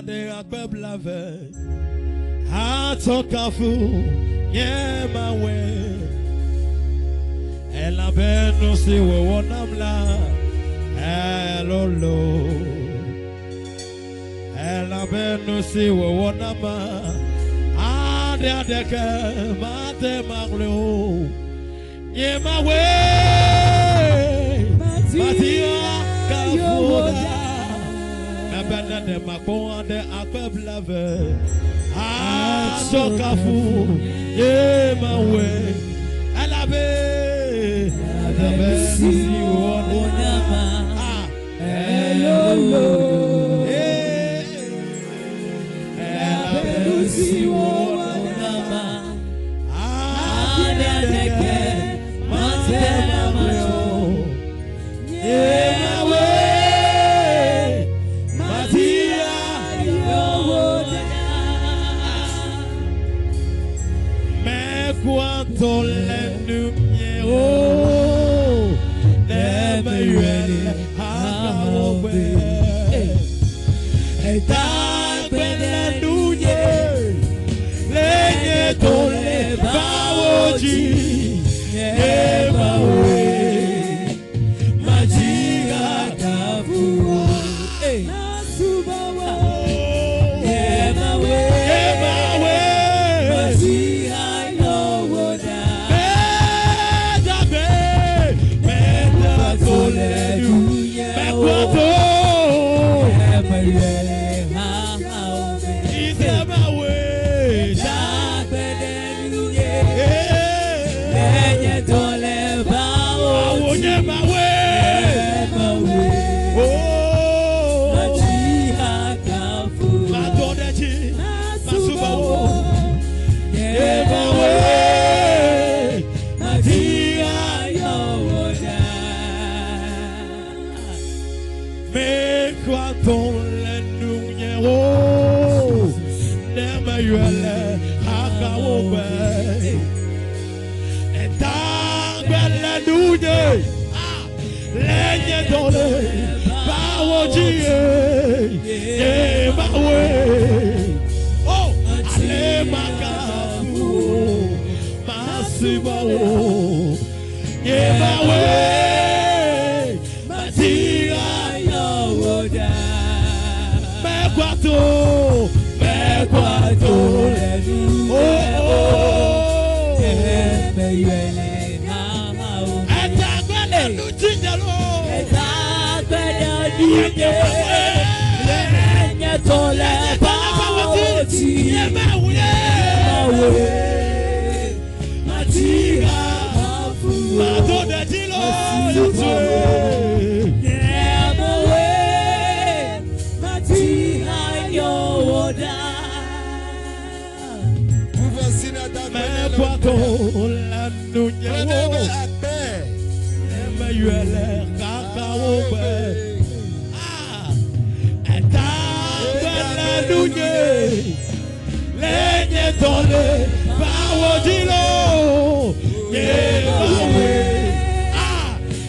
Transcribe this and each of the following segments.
de akbeblave. Atokafu yemawe. Elabeno si wonamla. Elolo. Elabeno si wonama. Ade adeke mate maglo. Yemawe. Matia kafuda. Nabana de makon de akbeblave. Atokafu yemawe. Elabe. Si wonama. Elolo. Si wonama. Adeke matela macho. Yemawe. Matia yowoda. Me quanto l'ennemi oh. Never really have et ta belle douille les tole baoji emawe magia kafu nasubawa emawe magia yowoda meta tole douille mekwato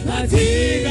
Magia,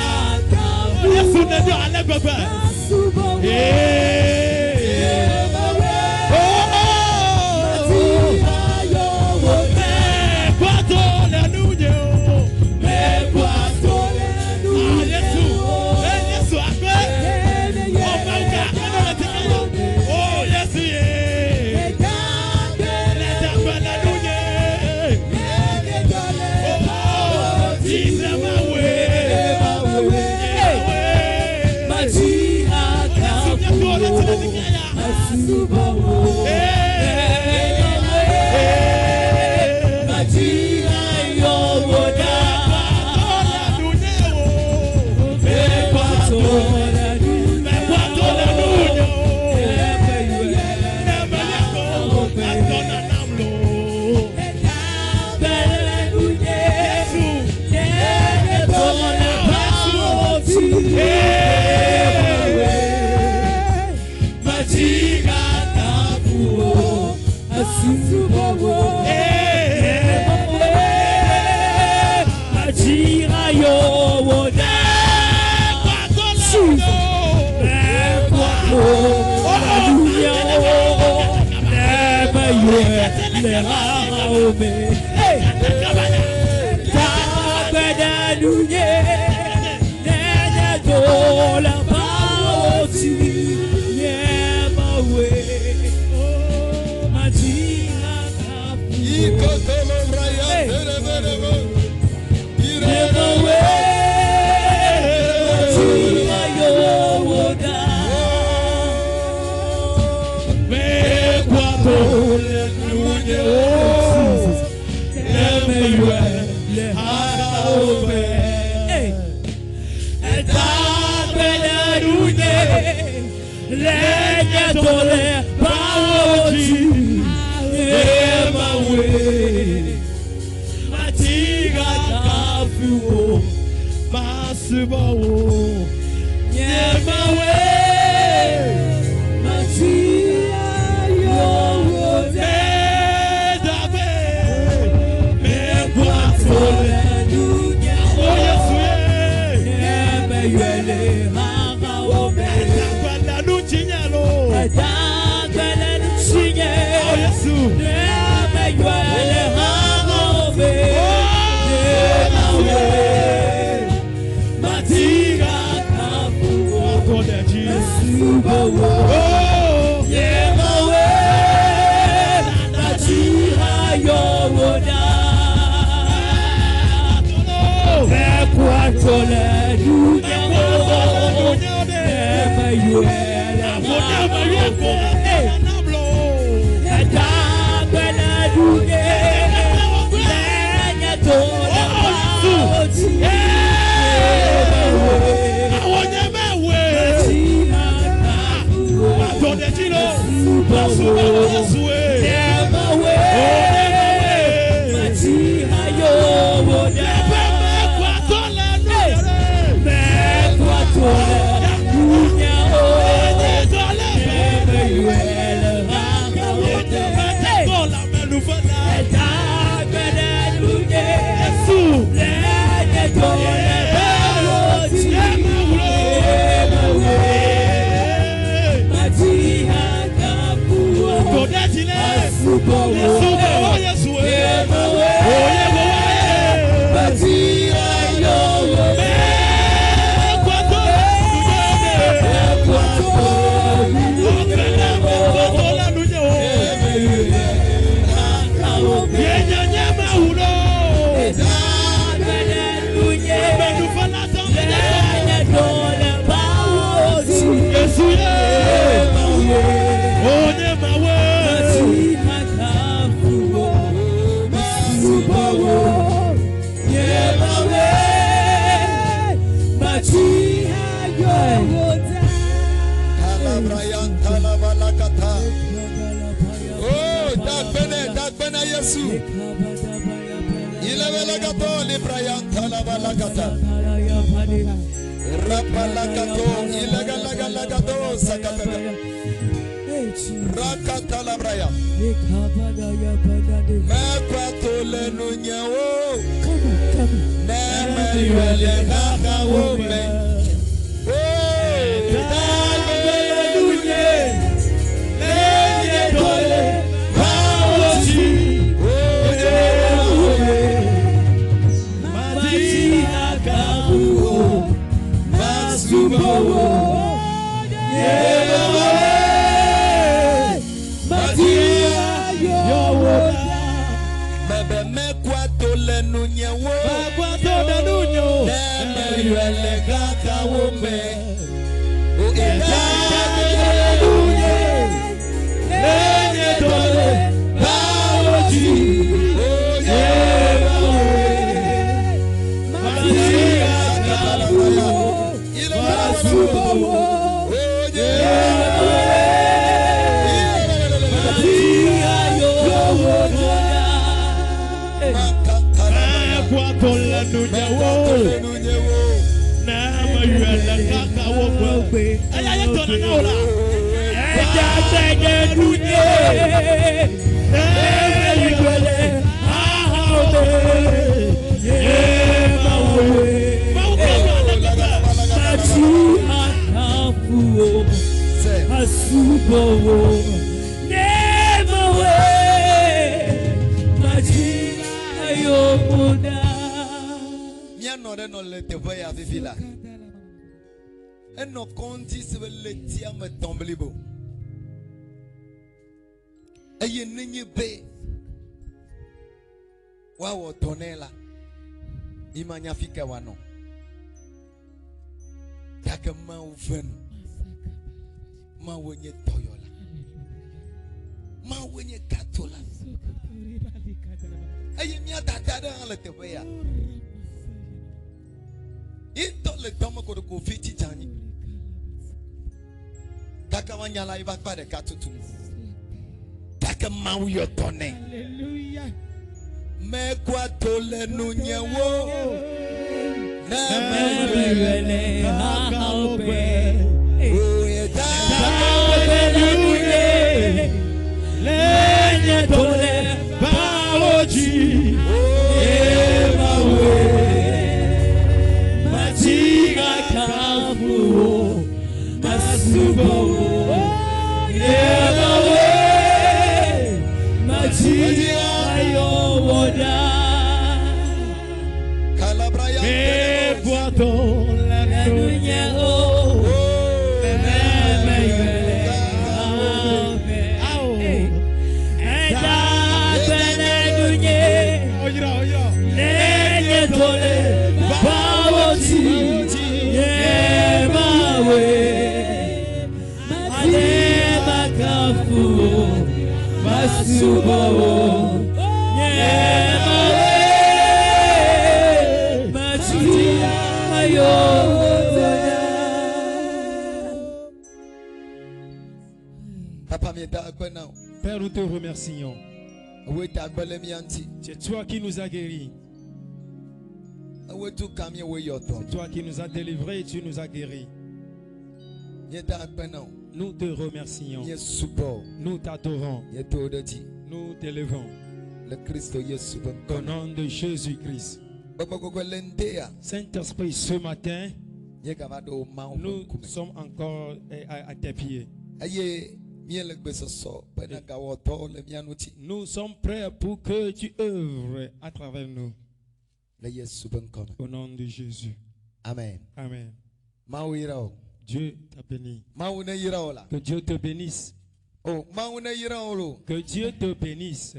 Mianore no le tevoye a vivi là. Et nos contis se le tia me tomblibo. Et ye nenye be. Wa wo tonela. Imanya fika wano. Yaka ma uven. Ma wenye toyola. Ma wenye katola. Aye mia tata da le tevoya. Into le tomo ko ko fiti tani. Kaka wanyala iba pa de katutu. Kaka mau yo tone. Alléluia. Me kwa tole nunye wo. Na Mebele haope. Oye ta. Hallelujah. Lenye tole baoji. Ebawe. Matiga kafu. Masubo. Ebawe. Matiga yowoda. Calabraya. Me boito la nunya o. Père, nous te remercions. C'est toi qui nous as guéris. C'est toi qui nous as délivrés et tu nous as guéris. Nous te remercions. Nous t'adorons. Nous t'élevons. Au nom de Jésus-Christ. Saint-Esprit, ce matin, nous sommes encore à tes pieds. Nous sommes prêts pour que tu œuvres à travers nous. Au nom de Jésus. Amen. Amen. Dieu t'a béni. Que Dieu te bénisse. Que Dieu te bénisse.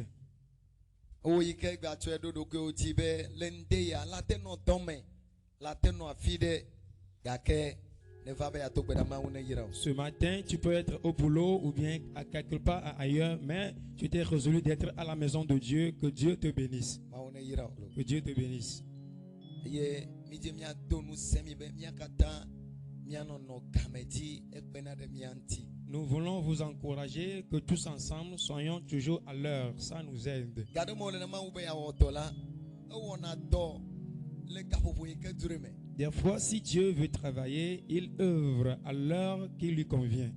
Ce matin, tu peux être au boulot ou bien à quelque part ailleurs, mais tu t'es résolu d'être à la maison de Dieu. Que Dieu te bénisse. Que Dieu te bénisse. Nous voulons vous encourager que tous ensemble soyons toujours à l'heure. Ça nous aide. Des fois, si Dieu veut travailler, il œuvre à l'heure qui lui convient.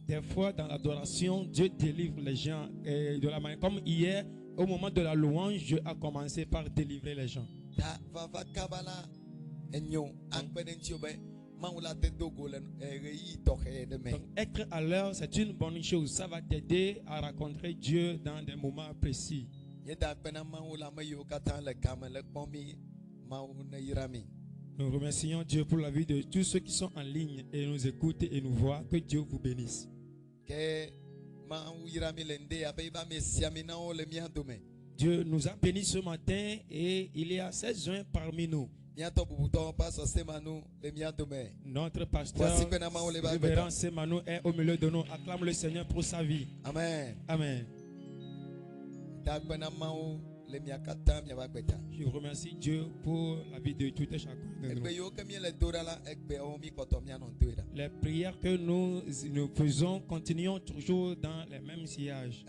Des fois, dans l'adoration, Dieu délivre les gens de la manière. Comme hier, au moment de la louange, Dieu a commencé par délivrer les gens. Donc, être à l'heure, c'est une bonne chose. Ça va t'aider à rencontrer Dieu dans des moments précis. Nous remercions Dieu pour la vie de tous ceux qui sont en ligne et nous écoutent et nous voient. Que Dieu vous bénisse. Dieu nous a bénis ce matin et il y a 16 juin parmi nous. Notre pasteur, révérend Semanou, est au milieu de nous. Acclame le Seigneur pour sa vie. Amen. Amen. Je remercie Dieu pour la vie de tout et chacun de nous. Les prières que nous faisons, continuons toujours dans les mêmes sillages.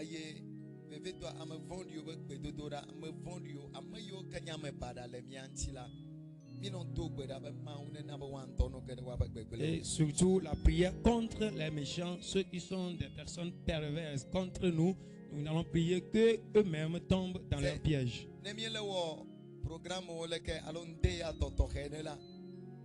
Et surtout la prière contre les méchants, ceux qui sont des personnes perverses contre nous. Nous allons prier que eux-mêmes tombent dans leur piège.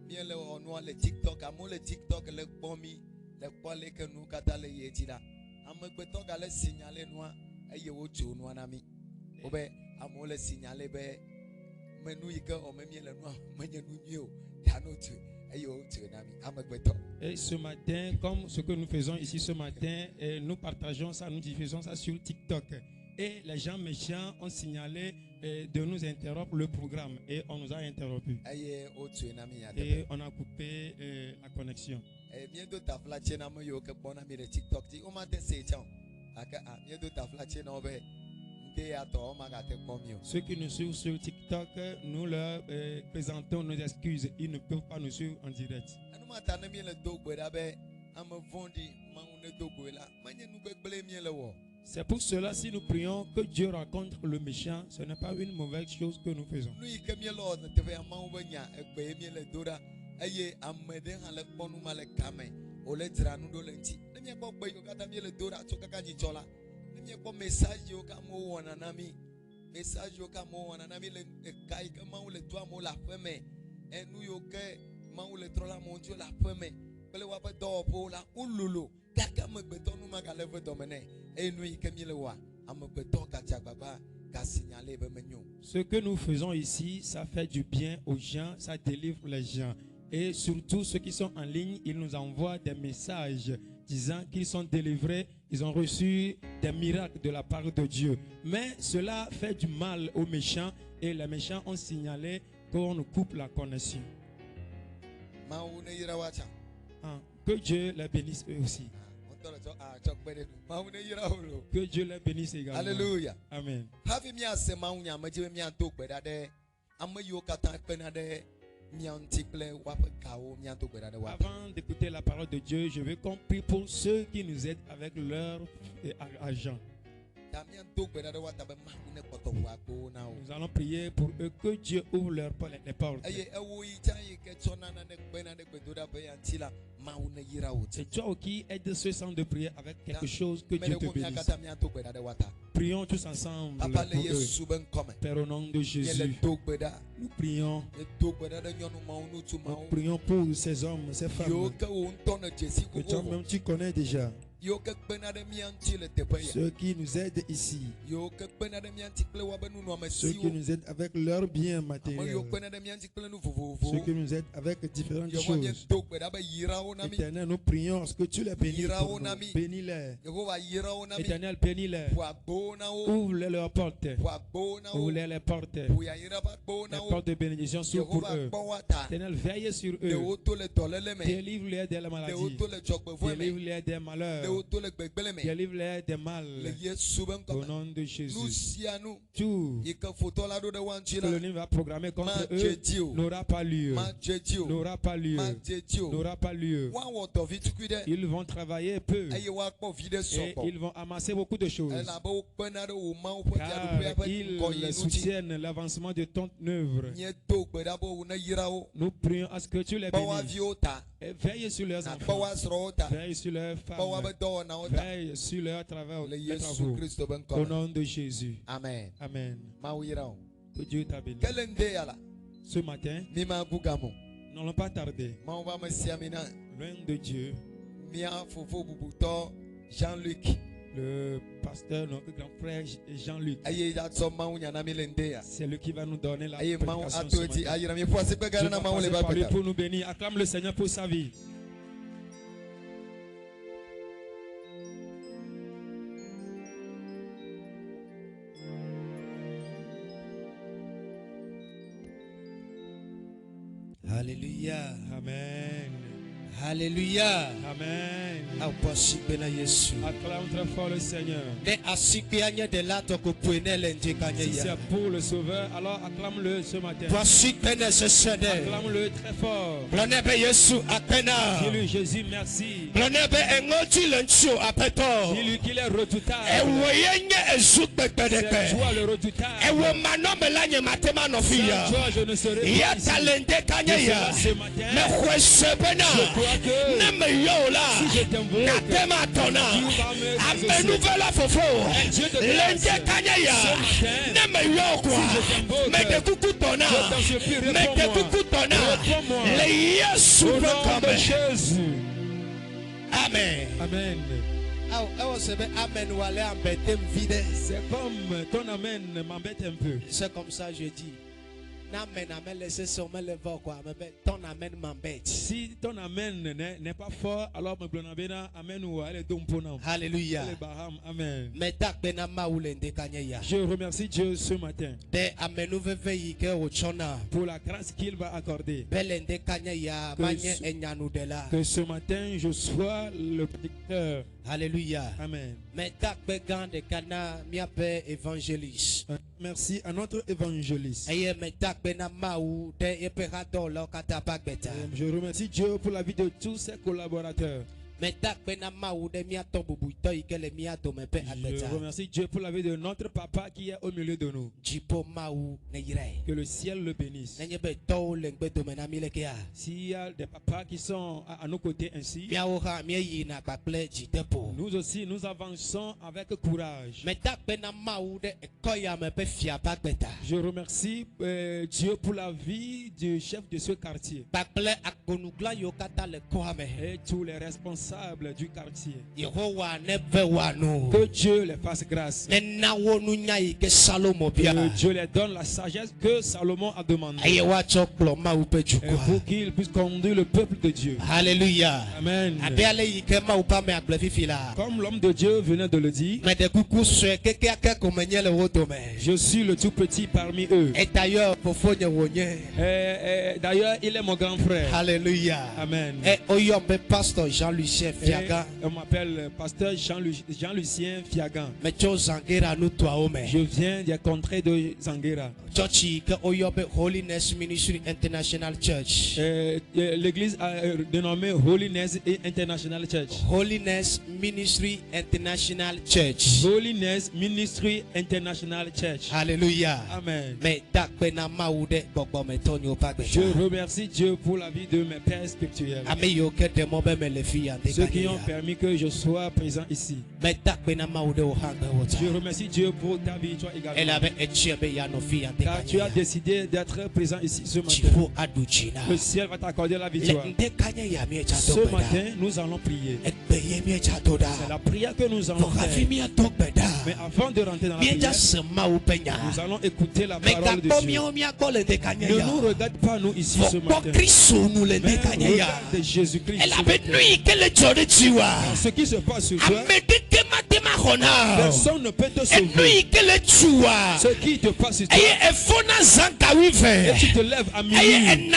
miele onwa le TikTok amo le TikTok le bomi le kwale ke nu kata le yetida amegbeto ga le signaler noa eye wo tso noa na mi obe amo le signaler be menu yike o me miele noa menye nu nyi o dano tu eye wo tso na mi amegbeto. Et ce matin, comme ce que nous faisons ici ce matin, nous partageons ça, nous diffusons ça sur TikTok. Et les gens méchants ont signalé de nous interrompre le programme. Et on nous a interrompu. Et on a coupé la connexion. Ceux qui nous suivent sur TikTok, nous leur présentons nos excuses. Ils ne peuvent pas nous suivre en direct. C'est pour cela, si nous prions que Dieu rencontre le méchant, ce n'est pas une mauvaise chose que nous faisons. Ce que nous faisons ici, ça fait du bien aux gens, ça délivre les gens. Et surtout ceux qui sont en ligne, ils nous envoient des messages disant qu'ils sont délivrés, ils ont reçu des miracles de la part de Dieu. Mais cela fait du mal aux méchants et les méchants ont signalé qu'on nous coupe la connexion. Que Dieu les bénisse eux aussi. Que Dieu les bénisse également. Alléluia. Amen. Avant d'écouter la parole de Dieu, je veux qu'on prie pour ceux qui nous aident avec leur argent. Nous allons prier pour eux que Dieu ouvre les portes. C'est toi qui aides ce centre de prière avec quelque chose que Dieu te bénisse. Prions tous ensemble pour eux. Père, au nom de Jésus, nous prions. Nous prions pour ces hommes, ces femmes que toi-même tu connais déjà. Ceux qui nous aident ici, ceux qui nous aident avec leurs biens matériels, ceux qui nous aident avec différentes choses. Éternel, nous prions ce que tu les bénis pour nous. Bénis-les. Éternel, bénis-les. Ouvre-les leurs portes. Ouvre-les les portes. Les portes de bénédiction sont pour eux. Éternel, veille sur eux. Délivre-les de la maladie. Délivre-les des malheurs. Délivre-les des mal. Au nom de Jésus. Tout que l'ennemi va programmer contre eux n'aura pas lieu. N'aura pas lieu. N'aura pas lieu. Ils vont travailler peu. Et ils vont amasser beaucoup de choses. Car ils soutiennent l'avancement de ton œuvre. Nous prions à ce que tu les bénisses. Et veille sur leurs enfants. Veille sur leurs femmes. Veille sur leurs travaux. Au nom de Jésus. Amen. Amen. Que Dieu t'a béni. Ce matin, nous n'allons pas tarder. Loin de Dieu. Jean-Luc. Le pasteur, notre grand frère Jean-Luc. C'est lui qui va nous donner la prédication ce matin. Je vais passer par lui pour nous bénir. Acclame le Seigneur pour sa vie. Alléluia. Amen. Alléluia. Amen. Acclame très fort le Seigneur. Si c'est pour le Sauveur, alors acclame-le ce matin. Acclame-le très fort. Dis-lui Jésus merci. Dis-lui qu'il est redoutable. C'est toi le redoutable. Sans toi je ne serais pas ici. Ce matin, je crois que si je t'invoque, Natema tona. Ame nouvelle fofo. Lende kanyaya. Neme yokwa. Mete kuku tona. Mete kuku tona. Le Yesu de Jésus. Amen. Amen. C'est comme ton amen m'embête un peu. C'est comme ça je dis. Ton amen m'embête. Si ton amen n'est pas fort, alors amen ou Alléluia. Amen. Je Je remercie Dieu ce matin pour la grâce qu'il va accorder. Que ce matin je sois le prédicteur. Alléluia. Amen. Évangéliste. Merci à notre évangéliste. Je remercie Dieu pour la vie de tous ses collaborateurs. Je remercie Dieu pour la vie de notre papa qui est au milieu de nous. Que le ciel le bénisse. S'il y a des papas qui sont à nos côtés ainsi, nous aussi nous avançons avec courage. Je remercie Dieu pour la vie du chef de ce quartier et tous les responsables du quartier. Que Dieu les fasse grâce. Que Dieu les donne la sagesse que Salomon a demandé. Et pour qu'il puisse conduire le peuple de Dieu. Alléluia. Amen. Comme l'homme de Dieu venait de le dire, je suis le tout petit parmi eux. Et d'ailleurs, il est mon grand frère. Alléluia. Amen. Pasteur Jean-Lucien Fiagan. On m'appelle pasteur Jean-Lucien Fiagan. Je viens des contrées de Zanguera. Holiness Ministry International Church. L'église a dénommé Holiness International Church. Holiness Ministry International Church. Holiness Ministry International Church. Alléluia. Amen. Je remercie Dieu pour la vie de mes pères spirituels. Ceux qui ont permis que je sois présent ici. Je remercie Dieu pour ta vie, toi également. Car tu as décidé d'être présent ici ce matin. Le ciel va t'accorder la victoire. Ce matin, nous allons prier. C'est la prière que nous allons faire. Mais avant de rentrer dans la prière, nous allons écouter la parole de Dieu. Ne nous regarde pas nous ici ce matin. Mais regarde Jésus-Christ. Ce qui se passe sur toi, personne ne peut te sauver. Ce qui te passe sur toi, et tu te lèves à minuit,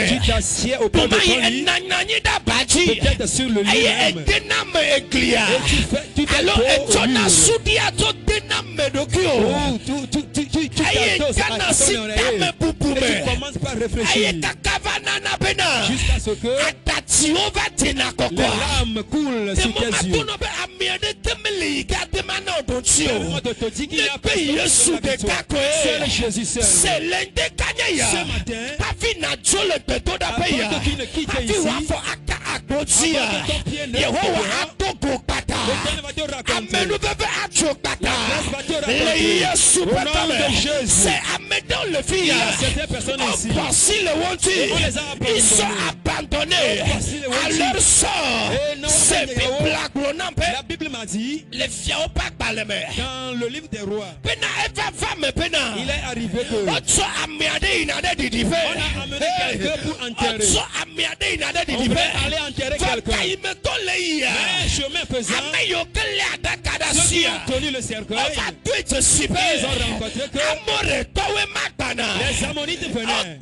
tu t'assieds au pied de ton lit, peut-être sur le lit même, et tu fais beau au mur. Tu t'attoses à ton oreille et tu commences par réfléchir jusqu'à ce que les larmes coulent sur tes yeux. Permets-moi de te dire qu'il n'y a personne de la victoire. Seul Jésus seul. Ce matin, avant que tu ne quittes ici, avant que ton pied ne l'Éternel va te raconter. La grâce va te raconter. Au nom de Jésus. Il y a certaines personnes ici. On les a abandonnés à leur sort. La Bible m'a dit dans le livre des rois, il est arrivé que on a amené quelqu'un pour enterrer. On voulait aller enterrer quelqu'un. Mais chemin faisant, ceux qui ont connu le cercueil, ils ont rencontré que les Ammonites venaient.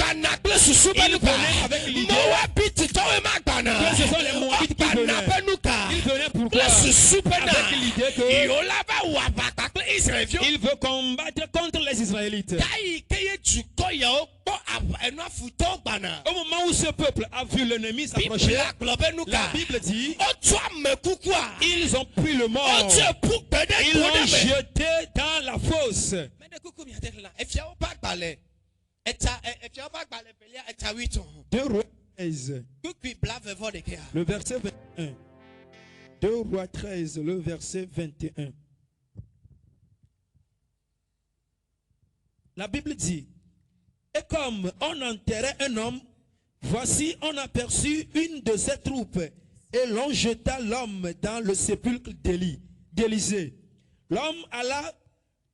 Ils venaient avec l'idée que ce sont les Moabites qui venaient. Ils venaient pourquoi? Avec l'idée qu'ils veulent combattre contre les Israélites. Au moment où ce peuple a vu l'ennemi s'approcher, la Bible dit ils ont pris le mort, ils l'ont jeté dans la fosse. Deux rois 13. Le verset 21. 2 Rois 13, le verset 21. La Bible dit, et comme on enterrait un homme, voici on aperçut une de ses troupes, et l'on jeta l'homme dans le sépulcre d'Élisée. L'homme alla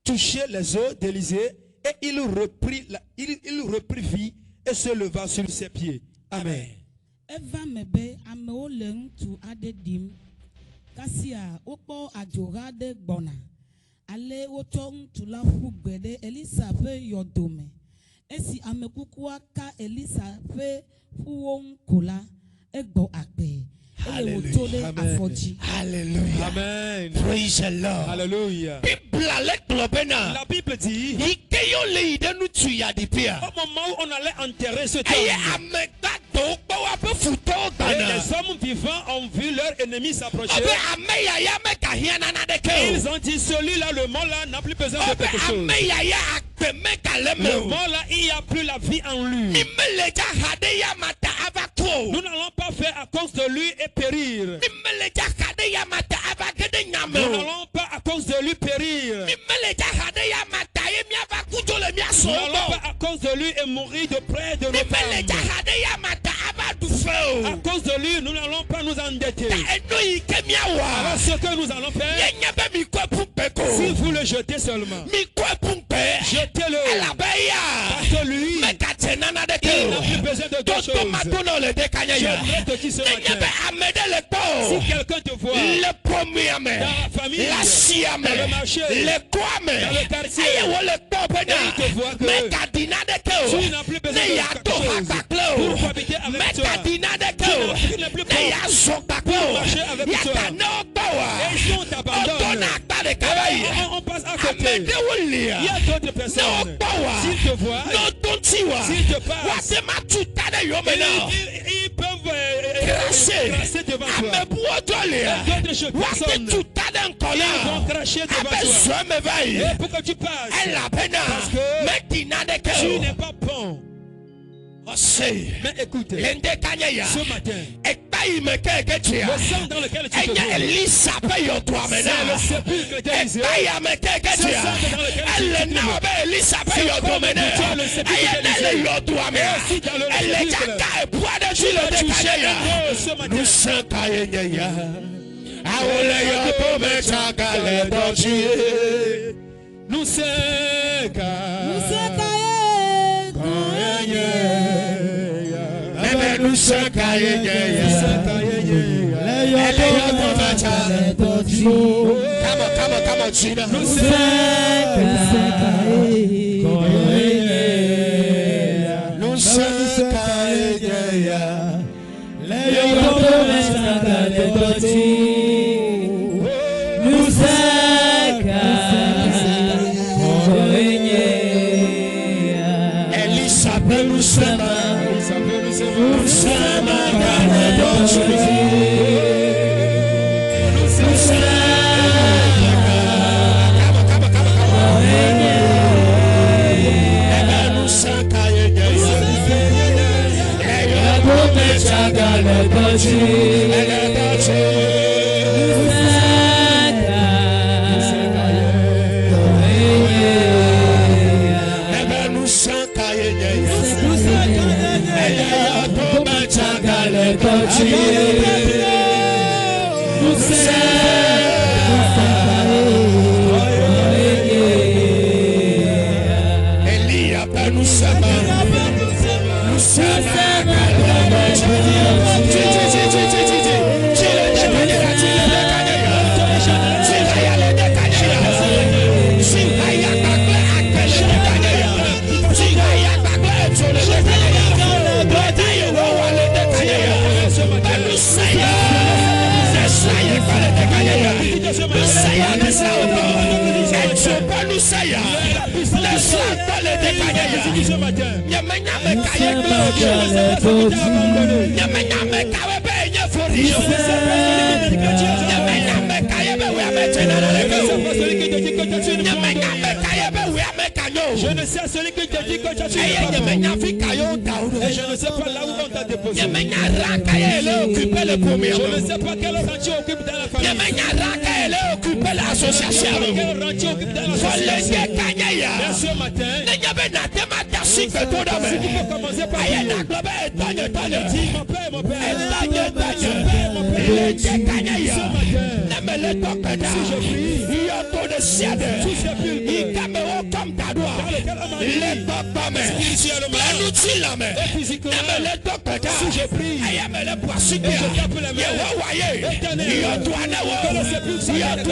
toucher les os d'Élisée, et il reprit vie et se leva sur ses pieds. Amen. Ale wotong tula fugede Elisa fe yodome. Esi amekukua ka Elisa fe fuwon kola egbo akpe. Hallelujah. Hallelujah. Amen. Praise the Lord. Hallelujah. La Bible dit, au moment où on allait enterrer ce homme, les hommes vivants ont vu leur ennemi s'approcher. Ils ont dit, celui-là, le mort-là, n'a plus besoin de quelque chose. Le mort-là, il n'y a plus la vie en lui. Nous n'allons pas faire à cause de lui et périr. Nous n'allons pas à cause de lui périr. Nous n'allons pas à cause de lui et mourir de près de nos femmes. À cause de lui, nous n'allons pas nous endetter. Alors ce que nous allons faire, si vous le jetez seulement, jetez-le. Parce que lui, il n'a plus besoin de d'autres choses. J'aimerais te dire ce matin, si quelqu'un te voit dans la famille, dans le marché, dans le quartier, et il te voit que tu n'as plus besoin de quelque chose pour habiter avec toi, tu n'as plus besoin pour marcher avec toi, et si on t'abandonne, on passe à côté. Il y a d'autres personnes, s'ils te voient, s'ils te passent, ils peuvent crasser devant toi. D'autres personnes, ils vont cracher devant toi. Et pour que tu passes, parce que tu n'es pas bon. Mais écoute, ce matin, le sang dans lequel tu te trouves, c'est le sépulcre d'Élisée. C'est le sang dans lequel tu te trouves. C'est le sépulcre d'Élisée. Et aussi dans le sépulcre, tu l'as touché ce matin. Nous Come on, Gina. Je ne sais celui que te dit que tu as tué Et le papa. je Je ne sais pas là où on t'a déposé. Je ne sais pas quel rentier occupe dans la famille. Quel rentier occupe dans la société. Mais ce matin, si tu peux commencer par dire, dis mon père, mon père. Si je prie, si je prie, spirituellement et physiquement, si je prie, et je tape les mains, éternel, que le sépulcre s'éclate.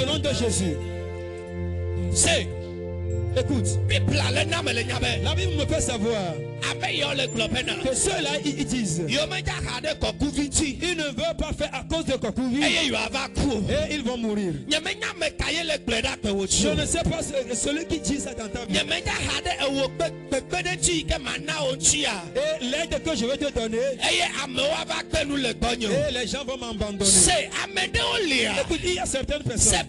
Au nom de Jésus. Écoute, la Bible me fait savoir que ceux-là, ils disent ils ne veulent pas faire à cause de Kokuvi et ils vont mourir. Je ne sais pas celui qui dit ça dans ta vie. Et l'aide que je vais te donner, et les gens vont m'abandonner. Écoute, il y a certaines personnes.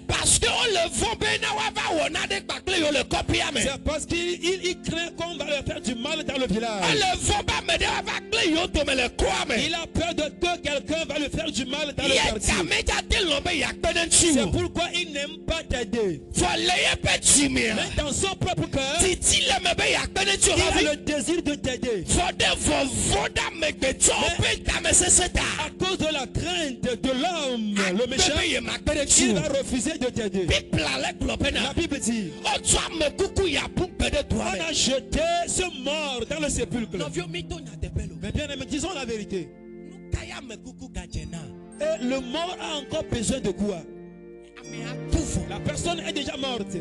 C'est parce qu'il craint qu'on va leur faire du mal dans le village. Il a peur de que quelqu'un va lui faire du mal dans le quartier. C'est pourquoi il n'aime pas t'aider. Mais dans son propre cœur, il a le désir de t'aider. À cause de la crainte de l'homme, le méchant, il va refuser de t'aider. La Bible dit, on a jeté ce mort dans le sépulcre. Mais bien aimé, disons la vérité. Et le mort a encore besoin de quoi? La personne est déjà morte.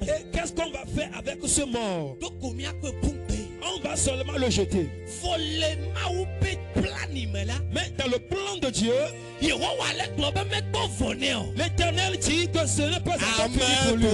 Et qu'est-ce qu'on va faire avec ce mort? On va seulement le jeter. Mais dans le plan de Dieu, l'Éternel dit que ce n'est pas encore fini pour lui.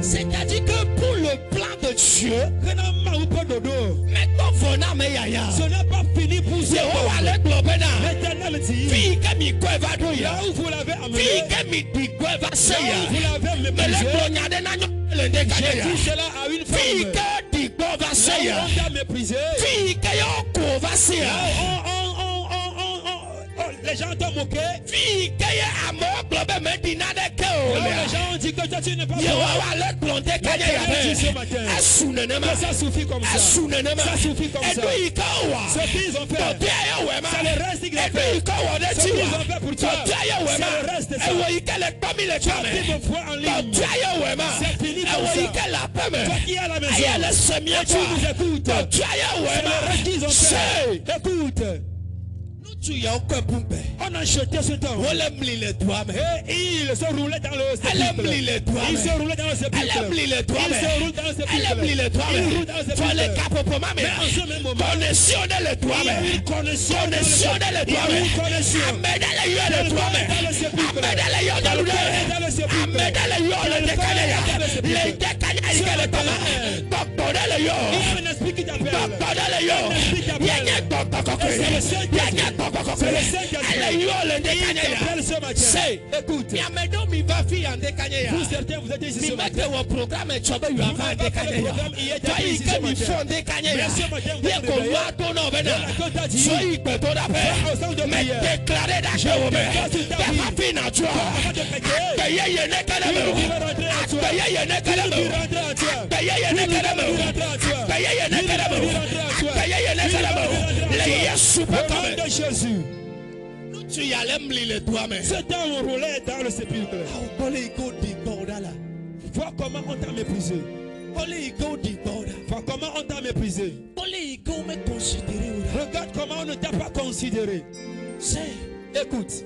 C'est-à-dire que pour le plan de Dieu, ce n'est pas fini pour ce l'Éternel dit, là où vous l'avez amené, là où vous l'avez méprisé, j'ai dit cela à une femme. Là où on t'a méprisé, Les gens t'ont moqué. Fille, qu'il y a un mot, global, mais dis n'a que. Les gens ont dit que toi tu n'es pas bon. Ça suffit comme ça. Ça suffit comme ça. Ce qu'ils ont fait, c'est le reste qu'ils ont fait. Ce qu'ils ont fait pour toi, c'est le reste de ça. Tu as pris ton foi en ligne. C'est fini comme ça. Toi qui es à la maison, et tu nous écoutes. C'est le reste qu'ils ont fait. Écoute. On a jeté ce temps. Et ils se roulaient dans le sépulcre. Ils se roulaient dans le sépulcre. Ils se roulent dans le sépulcre. Ils roulent dans le sépulcre. Mais en ce même moment, il y a une connexion. Il y a une connexion. Dans le sépulcre. Dans le sépulcre. Il y a un esprit qui t'appelle. C'est le Saint qui appelle ce matin. Écoute. Vous certains, vous êtes ici ce matin. Vous n'avez pas le programme hier, tu es ici ce matin. Mais ce matin, vous êtes réveillés. La côte a dit, au sein de prière, je déclare sur ta vie. Avant de péter, il veut rentrer en toi. Il veut rentrer en toi. Il veut rentrer en toi. Il veut rentrer en toi. Au nom de Jésus. Ce temps où on roulait dans le sépulcre. Vois comment on t'a méprisé. Vois comment on t'a méprisé. Regarde comment on ne t'a pas considéré. Écoute.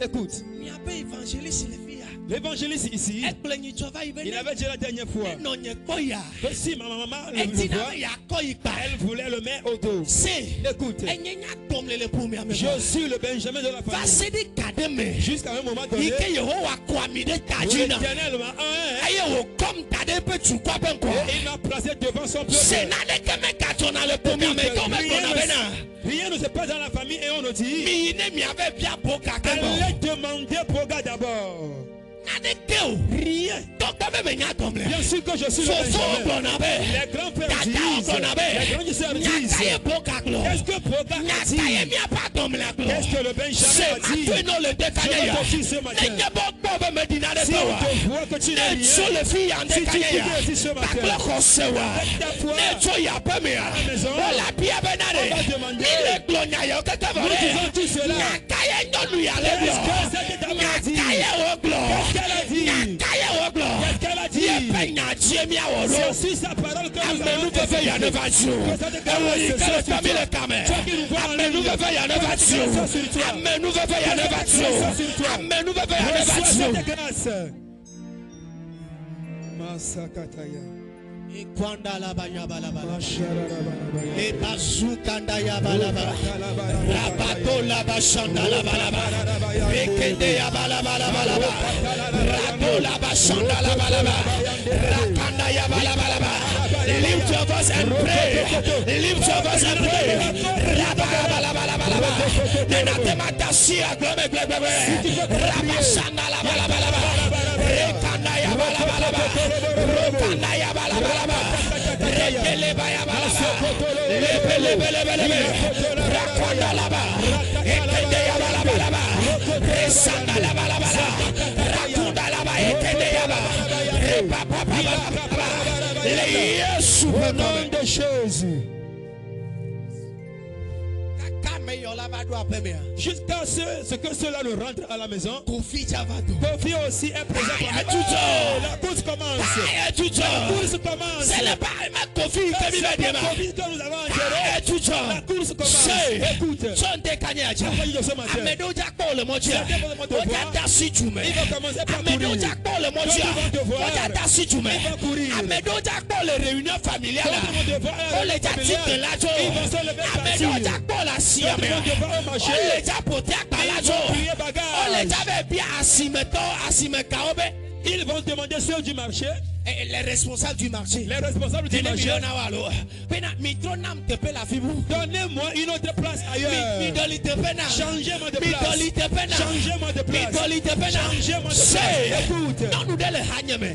Écoute. L'évangéliste ici, il avait dit la dernière fois que si ma maman le voit, elle voulait le mettre au dos. Écoute, je suis le Benjamin de la famille. Jusqu'à un moment donné, l'Éternel il m'a placé devant son peuple. Rien ne se passe dans la famille et on nous dit allez demander Boga d'abord. Rien. Bien sûr que je suis le Benjamin. Les grands frères disent, les grands sœurs disent, qu'est-ce que Boga a dit? Qu'est-ce que le Benjamin a dit? Je te dis ce matin. Si on te voit que tu n'es rien, si tu dis aussi ce matin, avec ta foi, à la maison, on va demander, nous disons tout cela. Qu'est-ce que cette dame a dit? Qu'est-ce qu'elle a dit? Qu'est-ce qu'elle a dit? C'est aussi sa parole que nous avons témoigné. Reçois cette grâce. Masakataya. Ikwanda baya balaba. Le bazukanda ya balaba. Rabato la bashanda la balaba. Rekende ya balaba la balaba. Rabato la bashanda la balaba. Rakanda ya balaba. Lift your voice and pray. Lift your voice and pray. Rabala balaba balaba. Nenatema tasia glome glome. Rabashanda la balaba. Rekanda ya balaba. Rekanda ya balaba. Rekele baya balaba. Lepele bele bele. Rakonda laba. Ekende ya balaba. Resanda la balaba. Rakunda laba. Ekende ya balaba. Au nom de Jésus. Jusqu'à ce que cela ne rentre à la maison, Kofi aussi est présent. La course commence. La course commence. C'est le Kofi que nous avons enterré. La course commence. Écoute. Il va commencer par courir. Il va courir. Les réunions familiales. Il va se lever partir. Ils vont demander ceux du marché. Les responsables du marché. Les responsables du marché. Donnez-moi une autre place ailleurs. Changez-moi de place. Changez-moi de place. Changez-moi de place. Écoute.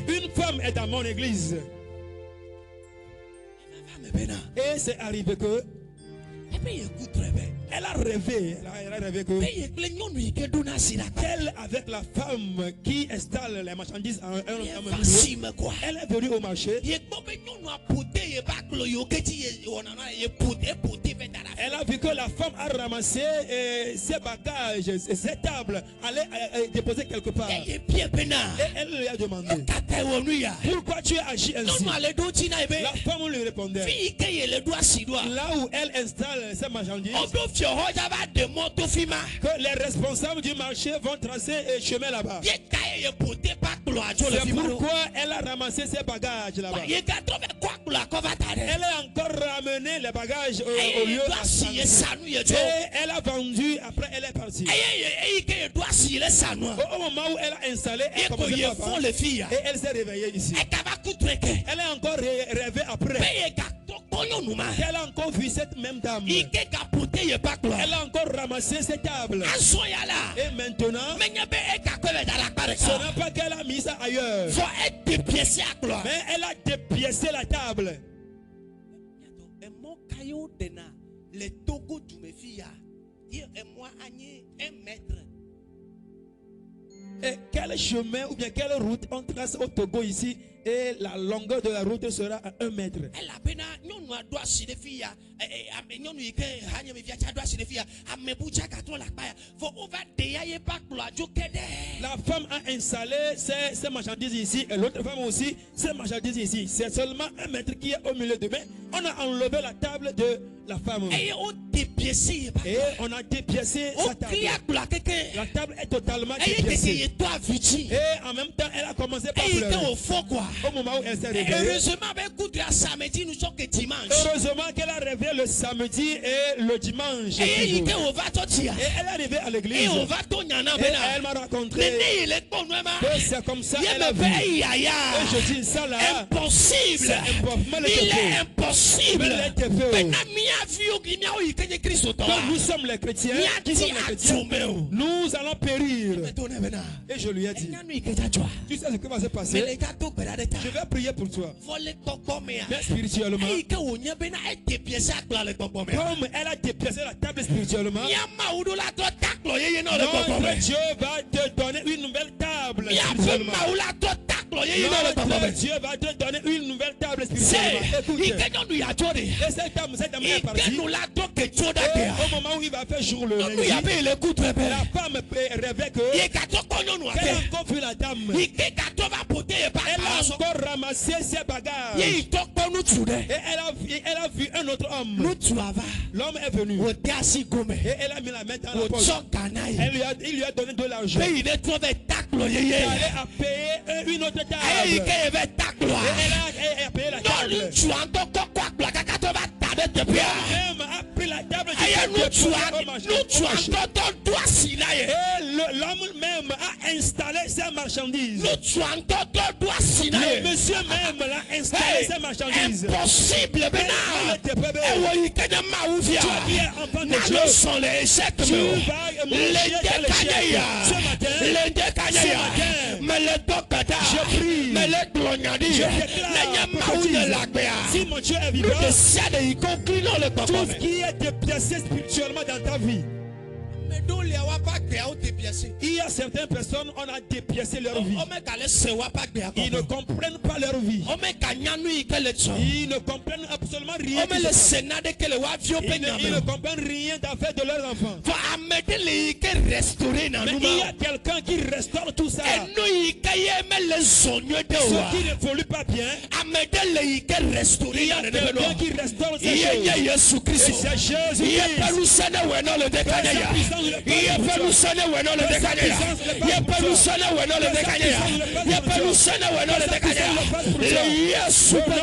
Une femme est dans mon église. Et c'est arrivé que Elle a rêvé que qu'elle, avec la femme qui installe les marchandises en un elle est venue au marché. Elle a vu que la femme a ramassé ses bagages, ses tables, allait déposer quelque part. Et elle lui a demandé, pourquoi tu as agi ainsi? La femme lui répondait, là où elle installe ses marchandises, que les responsables du marché vont tracer un chemin là-bas. C'est pourquoi elle a ramassé ses bagages là-bas. Elle a encore ramené les bagages au lieu et elle a vendu, après elle est partie. Au moment où elle a installé, elle a commencé à vendre, et elle s'est réveillée ici. Elle a encore rêvé après. Elle a encore vu cette même dame. Elle a encore ramassé cette table. Et maintenant, ce n'est pas qu'elle a mis ça ailleurs, mais elle a dépiécé la table. Les Togo du Mefia, et moi, un mètre. Et quel chemin ou bien quelle route on trace au Togo ici et la longueur de la route sera à 1 mètre. La femme a installé ses marchandises ici et l'autre femme aussi ses marchandises ici. C'est seulement 1 mètre qui est au milieu de main. On a enlevé la table de la femme. Et on a dépiécé sa table. La table est totalement dépiécée. Et en même temps, elle a commencé par pleurer. Au moment où elle s'est réveillée. Heureusement qu'elle a rêvé le samedi et le dimanche. Et elle est arrivée à l'église. Et elle m'a raconté que c'est comme ça elle a vu. Et je dis ça là. Impossible. Il est impossible. Que nous sommes les chrétiens. Nous allons périr. Et je lui ai dit, tu sais ce qui va se passer? Je vais prier pour toi. Mais spirituellement, comme elle a dépiécé la table spirituellement, notre Dieu va te donner une nouvelle table spirituellement. Notre Dieu va te donner une nouvelle table spirituellement. Écoute, et cette dame est partie. Au moment où il va faire jour le lundi, la femme rêvait que elle a encore vu la dame. Elle a encore ramassé ses bagages. Et elle a vu un autre homme. L'homme est venu. Et elle a mis la main dans la poche. Il lui a donné de l'argent. Il allait à payer une autre table. Et elle a payé la table. L'homme a pris la table du l'homme même a installé ses marchandises. Le monsieur même l'a installé ses marchandises. Impossible. Tu es enfant de Dieu. Tu vas manger dans l'échec. Ce matin, je prie. Je déclare si mon Dieu est vivant, tout ce qui est dépiécé spirituellement dans ta vie. Il y a certaines personnes, on a dépiécé leur vie. Ils ne comprennent pas leur vie. Ils ne comprennent absolument rien. Ils ne comprennent rien d'affaires de leurs enfants. Mais il y a quelqu'un qui restaure tout ça. Ceux qui ne évoluent pas bien, il y a quelqu'un qui restaure ces choses. Et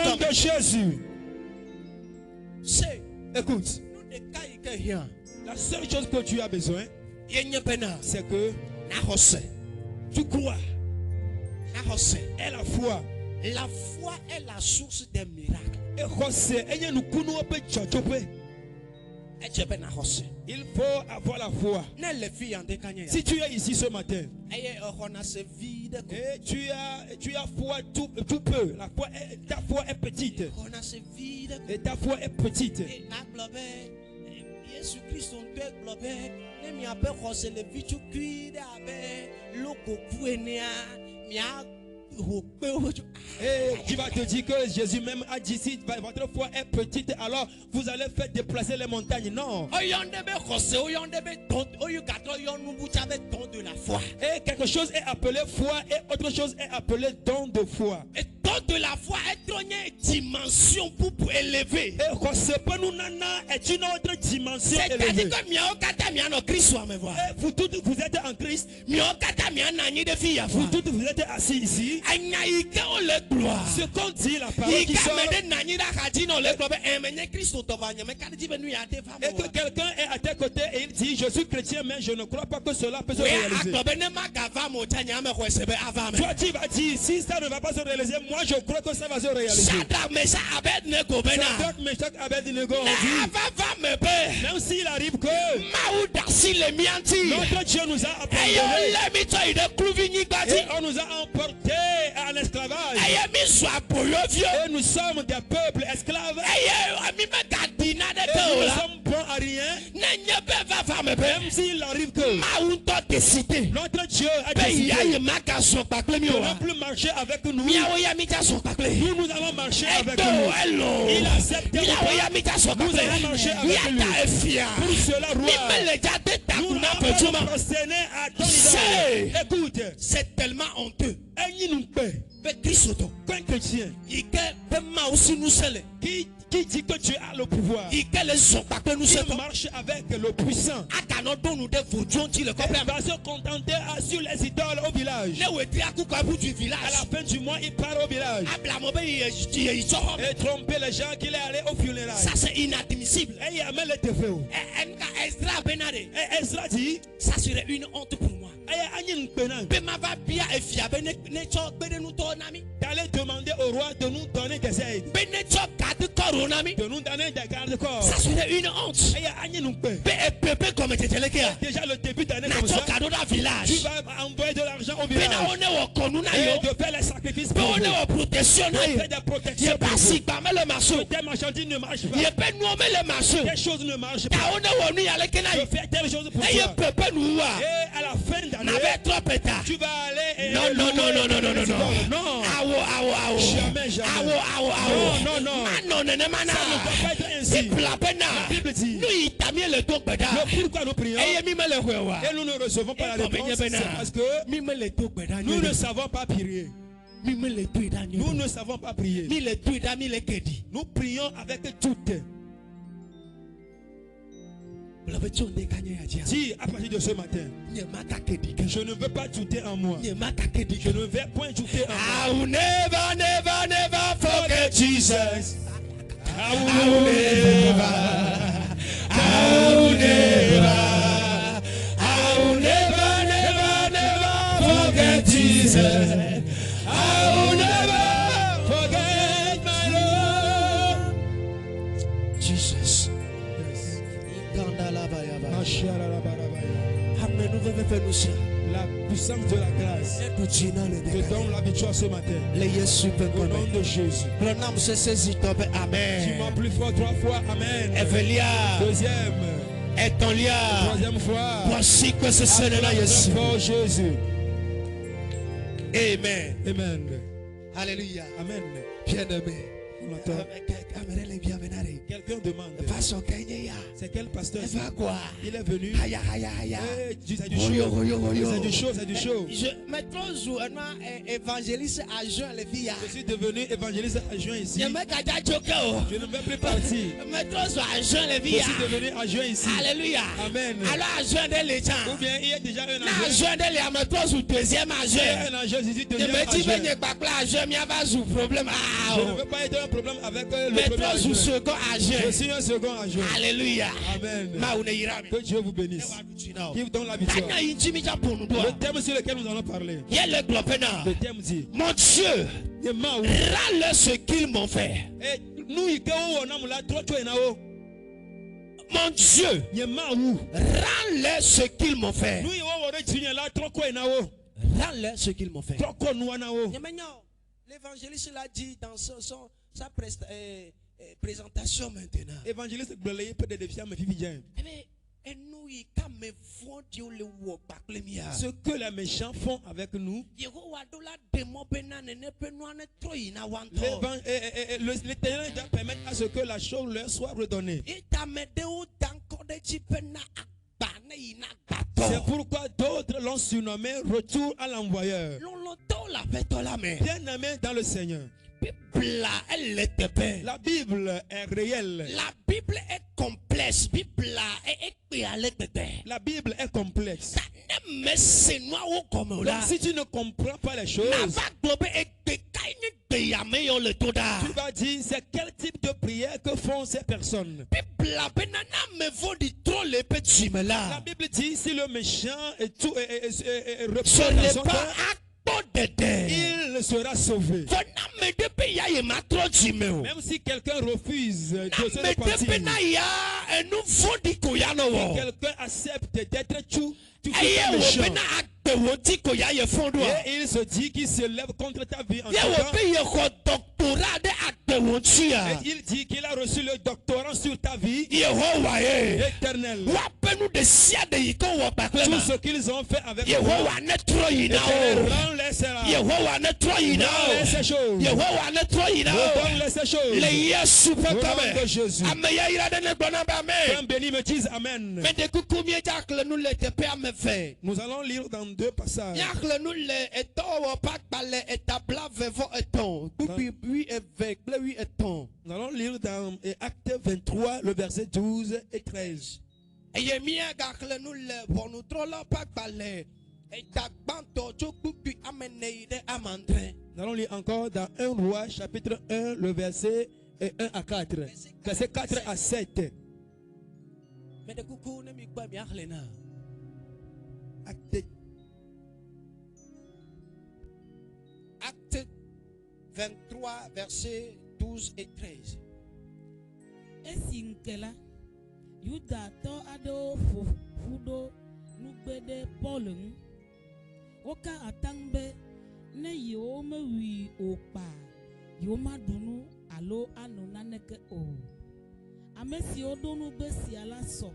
c'est Jésus. Écoute, la seule chose que tu as besoin, c'est que tu crois. Et la foi. La foi est la source des miracles. Il faut avoir la foi. Si tu es ici ce matin et tu as foi tout peu, ta foi est petite. Et ta foi est petite. Jésus Christ on te globé. Ne mi abe rose le vitu cuide abe loko kuenea mia. Et tu vas te dire que Jésus même a dit si votre foi est petite, alors vous allez faire déplacer les montagnes. Non. Et quelque chose est appelé foi et autre chose est appelé don de foi. Et don de la foi est une dimension pour élever. Et est une autre dimension élevée. C'est-à-dire que vous tous vous êtes en Christ. Vous tous vous êtes assis ici. Ce qu'on dit, la parole qui sort, et que quelqu'un est à tes côtés et il dit je suis chrétien mais je ne crois pas que cela peut se réaliser. Toi tu vas dire si ça ne va pas se réaliser, moi je crois que ça va se réaliser. Shadrach, Meshach, Abednego ont dit même s'il arrive que notre Dieu nous a abandonnés et on nous a emportés en esclavage et nous sommes des peuples esclaves et nous sommes bons à rien, même s'il arrive que notre Dieu a décidé de ne plus marcher avec nous, nous allons marcher avec lui. Il accepte nous allons marcher avec lui. Pour cela roi nous allons prosterner à ton idole. Écoute, c'est tellement honteux. Qu'un chrétien qui dit que Dieu a le pouvoir, il marche avec le puissant, il va se contenter sur les idoles au village. À la fin du mois, il part au village et tromper les gens qu'il est allé au funérailles. Ça c'est inadmissible. Et il amène les défauts. Et Ezra dit ça serait une honte pour moi d'aller demander au roi de nous donner des aides, de nous donner des gardes-corps. Ça serait une honte. Déjà le début d'année comme ça, tu vas envoyer de l'argent au village et de faire les sacrifices pour vous, de faire des protections pour vous. Tes marchandises ne marchent pas, tes choses ne marchent pas, de faire telle chose pour toi. Et à la fin d'année, tu vas aller et non. Non, ça ne doit pas être ainsi. La Bible dit pourquoi nous prions et nous ne recevons pas la réponse, c'est parce que nous ne savons pas prier. Nous ne savons pas prier. Nous prions avec tout. Dis à partir de ce matin, je ne veux pas douter en moi. Je ne vais point douter en moi. I will never forget Jesus. I will never forget Jesus. I will never forget my Lord. Jesus. La puissance de la grâce te donne la victoire ce matin. Au nom de Jésus. Amen. Dis-moi plus fort 3 fois. Amen. Deuxième. Troisième fois. Voici que ce Seigneur Jésus. Jésus. Amen. Amen. Alléluia. Amen. Bien-aimé. Quelqu'un demande c'est quel pasteur il est venu. C'est du show. Évangéliste adjoint les filles. Je suis devenu évangéliste adjoint ici. Je ne vais plus partir. Je suis devenu adjoint ici. Alléluia. Amen. Alors adjoint de l'État. Ou bien il y a déjà un adjoint. Adjoint de l'État. Deuxième adjoint. Un adjoint ici, deuxième adjoint. Je ne veux pas être un problème avec le premier adjoint. Je suis un second adjoint. Alléluia. Amen. Que Dieu vous bénisse. Qui vous donne la victoire. Le thème sur lequel nous allons parler. Le thème dit mon Dieu, rends-leur ce qu'ils m'ont fait. Mon Dieu, rends-leur ce qu'ils m'ont fait. Rends-leur ce qu'ils m'ont fait. L'évangéliste l'a dit dans sa Présentation maintenant. Évangéliste Blé peut défier mes filles. Ce que les méchants font avec nous, l'Éternel doit permettre à ce que la chose leur soit redonnée. C'est pourquoi d'autres l'ont surnommé retour à l'envoyeur. Bien aimé dans le Seigneur. La Bible est réelle. La Bible est complexe. La Bible est complexe. Mais c'est noir comme là. Si tu ne comprends pas les choses, tu vas dire c'est quel type de prière que font ces personnes. La Bible dit si le méchant est tout ce n'est pas il sera sauvé. Même si quelqu'un refuse de se repentir, quelqu'un accepte d'être tout méchant, et il se dit qu'il se lève contre ta vie en et il dit qu'il a reçu le doctorat sur ta vie éternelle. Tout ce qu'ils ont fait avec toi, rends-les ces choses. Redonne-les ces choses. Au nom de Jésus. Qu'un béni me dise Amen. Nous allons lire dans deux passages. Nous allons lire dans Acte 23, le verset 12 et 13. Nous allons lire encore dans 1 Roi, chapitre 1, le verset 1 à 4. Verset 4 à 7. Acte 23, verset 12 et 13. Esinkela Yudato ado fudo nugbede Paulun Oka atangbe ne yo mewi opa yo madunu alo anonaneke o Amesi odonu besi ala so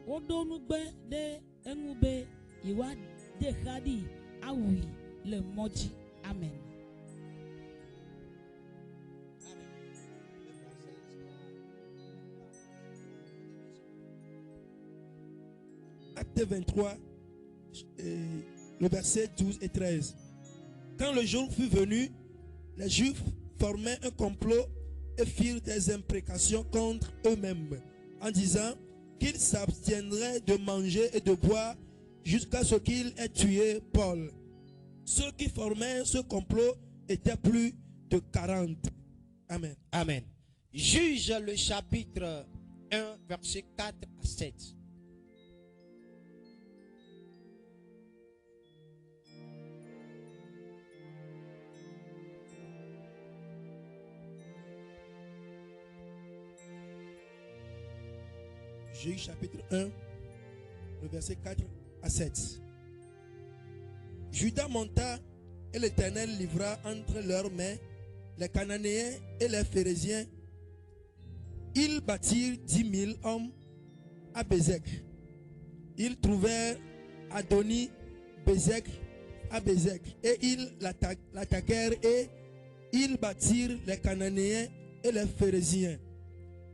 Odonu gbe de engube yiwa de khadi awi le moji. Amen. Acte 23, le verset 12 et 13. Quand le jour fut venu, les Juifs formaient un complot et firent des imprécations contre eux-mêmes, en disant qu'ils s'abstiendraient de manger et de boire jusqu'à ce qu'ils aient tué Paul. Ceux qui formaient ce complot étaient plus de 40. Amen. Amen. Juge le chapitre 1, verset 4 à 7. Juge chapitre 1, le verset 4 à 7. Judas monta et l'Éternel livra entre leurs mains les Cananéens et les Phérésiens. Ils bâtirent 10 000 hommes à Bézek. Ils trouvèrent Adoni Bézek à Bézek et ils l'attaquèrent et ils bâtirent les Cananéens et les Phérésiens.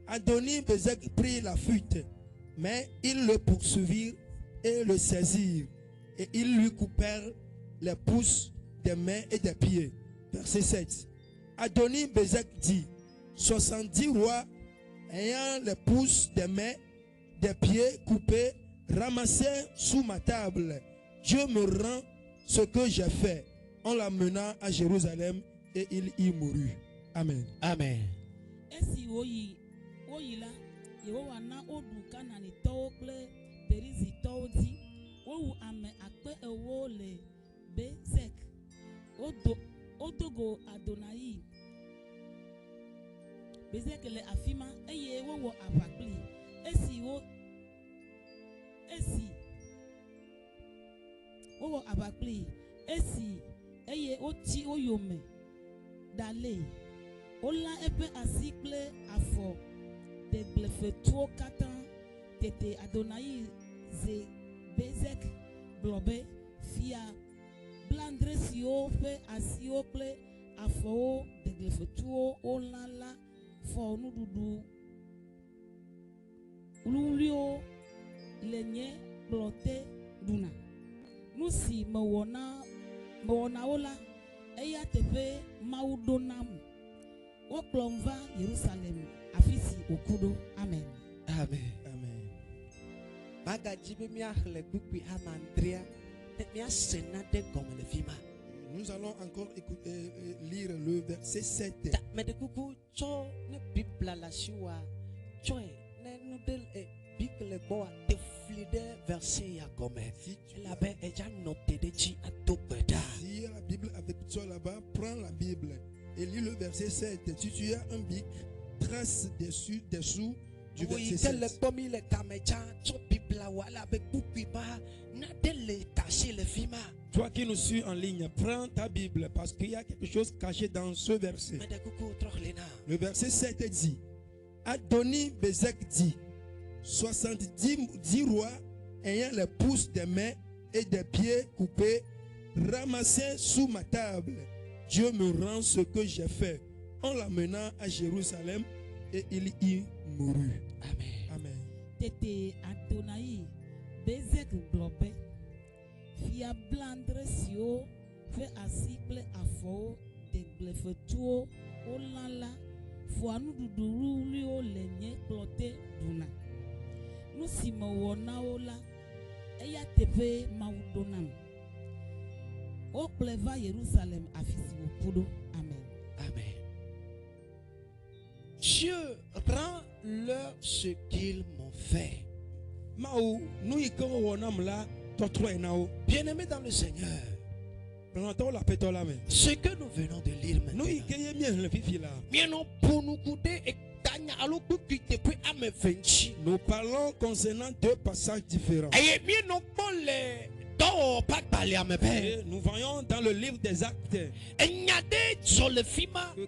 Adoni Bézek prit la fuite, mais ils le poursuivirent et le saisirent et ils lui coupèrent les pouces des mains et des pieds. Verset 7. Adoni Bézek dit, 70 rois ayant les pouces des mains, des pieds coupés, ramassés sous ma table. Dieu me rend ce que j'ai fait. On l'amena à Jérusalem et il y mourut. Amen. Amen. Bezek Odogo Adonai Bezek le afima eye wo avakli esi wo avakli esi eye oti oyome d'aller. Ola epe asikle afo de glefetuo katan tete Adonai ze bezek blobe fia blandre sio pe asio ple afo de glefetuo olala fo nududu ululio lenye blote duna nusi mawona ola eya tepe maudonam Oklomva Jerusalem afisi okudo amen. Amen. Amen. Magajibe miahle bukwi amandria mia senade comme le fima. Nous allons encore écouter, lire le verset 7. Mais de coucou cho ne bible la shua choe ne nudel e bible boa te flide verset ya comme la be eja noté de chi atopeda. Si la Bible avec toi là-bas, prends la Bible et lis le verset 7. Si tu as un bic, trace dessous du verset 7. Toi qui nous suis en ligne, prends ta Bible parce qu'il y a quelque chose caché dans ce verset. Le verset 7 dit, Adoni Bezek dit, 70 rois ayant les pouces des mains et des pieds coupés, ramassés sous ma table. Dieu me rend ce que j'ai fait en l'amenant à Jérusalem et il y mourut. Amen. Amen. Tete Adonai Bezek globe fia blandre sio fe asiple afo de glefetuo olala fo anududu lio lenye plote duna nusimo wona ola eya tepe maudonam o pleva Jerusalem afisi okudo amen. Amen. Dieu rend leur ce qu'ils m'ont fait. Bien-aimés dans le Seigneur, ce que nous venons de lire maintenant, nous parlons concernant deux passages différents. Et nous voyons dans le livre des Actes que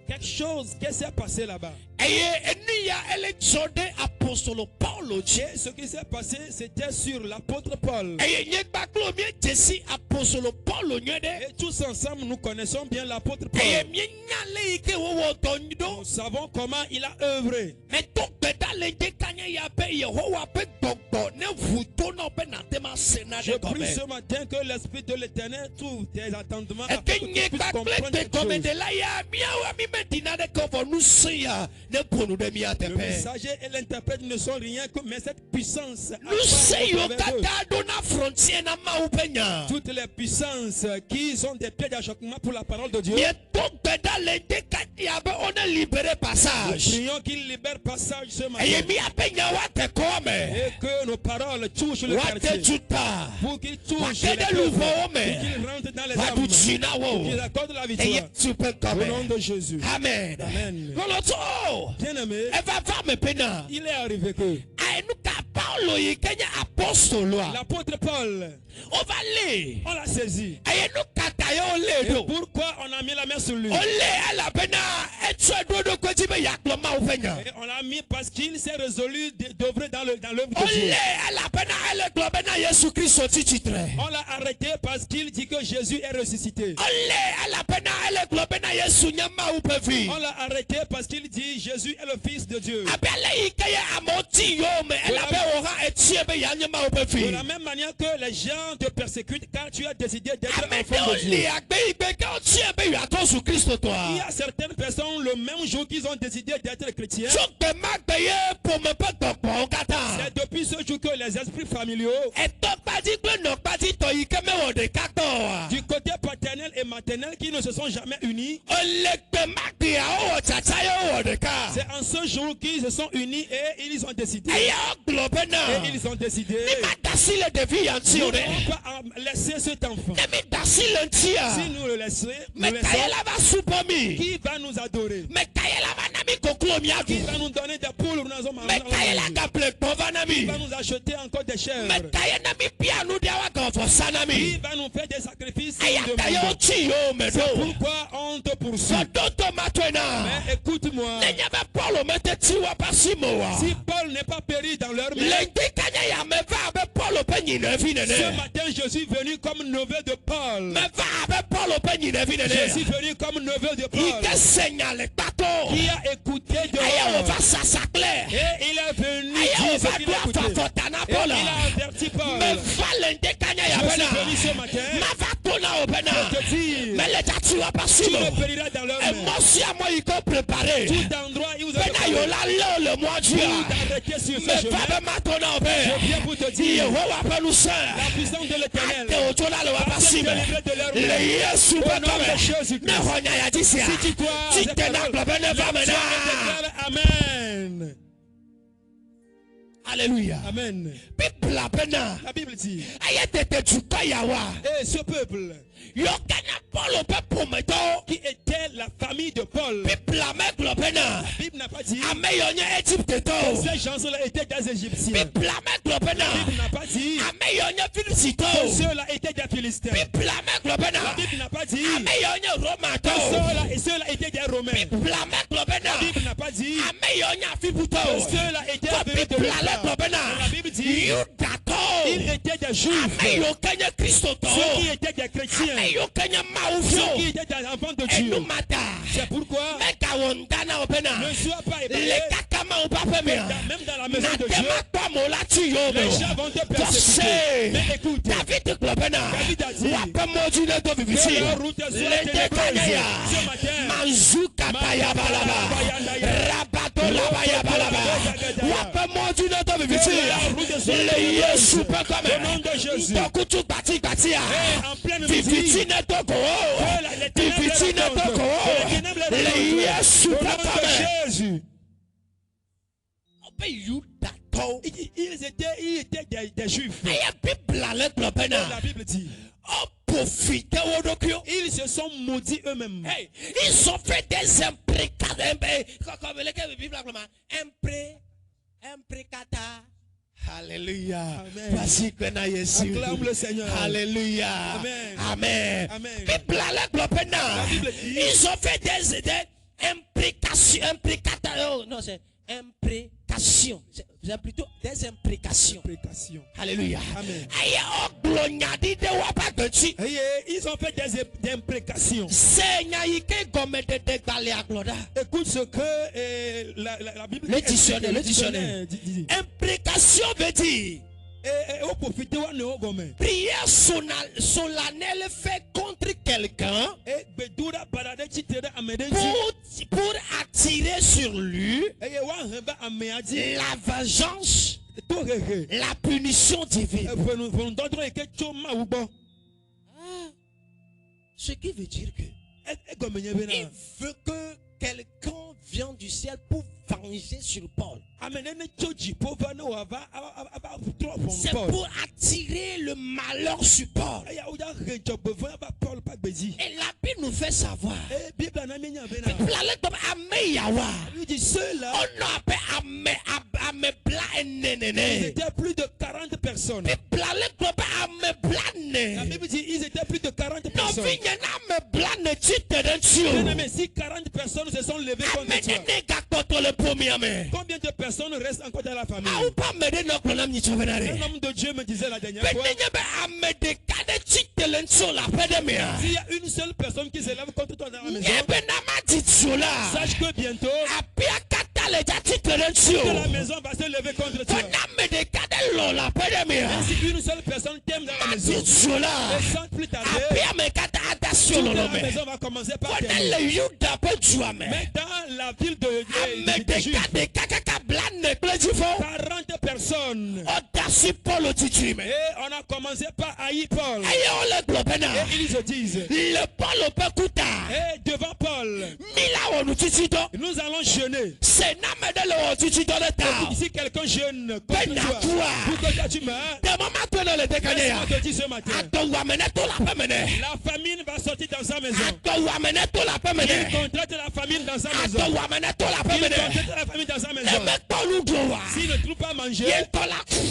quelque chose qui s'est passé là-bas. Et ce qui s'est passé, c'était sur l'apôtre Paul. Et tous ensemble, nous connaissons bien l'apôtre Paul. Nous savons comment il a œuvré. Je prie ce matin que l'Esprit de l'Éternel trouve tes entendements afin que tu puisses comprendre quelque chose. Le messager et l'interprète ne sont rien que mais cette puissance. Toutes les puissances qui sont des pieds d'achoppement pour la parole de Dieu. Nous prions qu'il libère passage ce matin. Et que nos paroles touchent le quartier. Pour qu'il touche les cœurs. Pour qu'il rentre dans les âmes. Pour qu'il accorde la victoire. Au nom de Jésus. Amen. Amen. Bien-aimé, il est arrivé que l'apôtre Paul, on l'a saisi. Et pourquoi on a mis la main sur lui? Et on l'a mis parce qu'il s'est résolu d'œuvrer dans l'œuvre de Dieu. On l'a arrêté parce qu'il dit que Jésus est ressuscité. On l'a arrêté parce qu'il dit Jésus est le Fils de Dieu. De la même manière que les gens te persécutent car tu as décidé d'être enfant de Dieu. Il y a certaines personnes le même jour qu'ils ont décidé d'être chrétiens. C'est depuis ce jour que les esprits familiaux du côté paternel et maternel qui ne se sont jamais unis. C'est en ce jour qu'ils se sont unis et ils ont décidé. Et ils ont décidé. Nous ne pouvons pas laisser cet enfant. Si nous le laissons, qui va nous adorer? Qui va nous donner des poules pour nous manger? Qui va nous acheter encore des chèvres? Qui va nous faire des sacrifices? C'est pourquoi on te poursuit. Si Paul n'est pas péri dans leur main, ce matin je suis venu comme neveu de Paul. Je suis venu comme neveu de Paul qui a écouté de et il est venu dire ce qu'il a écouté. Et il a averti Paul. Je suis venu ce matin pour te dire, tu me périras dans leur main. Tout endroit où vous avez arrêté sur ce chemin, je viens pour te dire, la puissance de l'Éternel va te délivrer de leur main. Au nom de Jésus-Christ. Si tu crois, amen. Alléluia. Amen. La Bible dit, et ce peuple qui était la famille de Paul, la Bible n'a pas dit ces gens-là étaient des Égyptiens. La Bible n'a pas dit ceux-là étaient des Philistins. La Bible n'a pas dit ceux-là étaient des Romains. La Bible n'a pas dit ceux-là étaient venus de l'État. La Bible dit ils étaient des Juifs, ceux qui étaient des chrétiens, ceux qui étaient des enfants de Dieu. C'est pourquoi ne sois pas ébranlé, même dans la maison de Dieu. Les gens vont te persécuter. Mais écoute, David a dit que leur route soit ténébreuse. Ce matin, au nom de Jésus, et en pleine midi, Jésus. Ils étaient des Juifs. La Bible dit, ils se sont maudits eux-mêmes. Ils ont fait des imprécata. Alléluia. Acclame le Seigneur. Alléluia. Amen. Amen. Amen. Ils ont fait des imprécations. Non, c'est imprécations. C'est plutôt des imprécations. Alléluia. Amen. Ils ont fait des imprécations. Écoute ce que la Bible dit. Le dictionnaire dit. Imprécation veut dire prière solennelle fait contre quelqu'un pour attirer sur lui la vengeance, la punition divine. Ce qui veut dire que il veut que quelqu'un vienne du ciel pour venger sur Paul. C'est pour attirer le malheur sur Paul. Et la Bible nous fait savoir. Ils étaient plus de 40 personnes. La Bible dit ils étaient plus de 40 personnes. Mais si 40 personnes se sont levées contre toi, combien de personnes restent encore dans la famille? Un homme de Dieu me disait la dernière fois, s'il y a une seule personne qui se lève contre toi dans la maison, sache que bientôt toute la maison va se lever contre toi. Et si une seule personne t'aime dans la maison, et sans plus tarder, toute la maison va commencer par t'aimer. Mais dans la ville de Juifs, 40 personnes. Et on a commencé par haïr Paul. Et ils se disent, et devant Paul, nous allons jeûner. Si quelqu'un jeûne contre toi, pour que toi tu meurs, laisse-moi te dire ce matin, la famine va sortir dans sa maison. Il contracte la famine dans sa maison. Il contracte la famine dans sa maison. S'il ne trouve pas manger,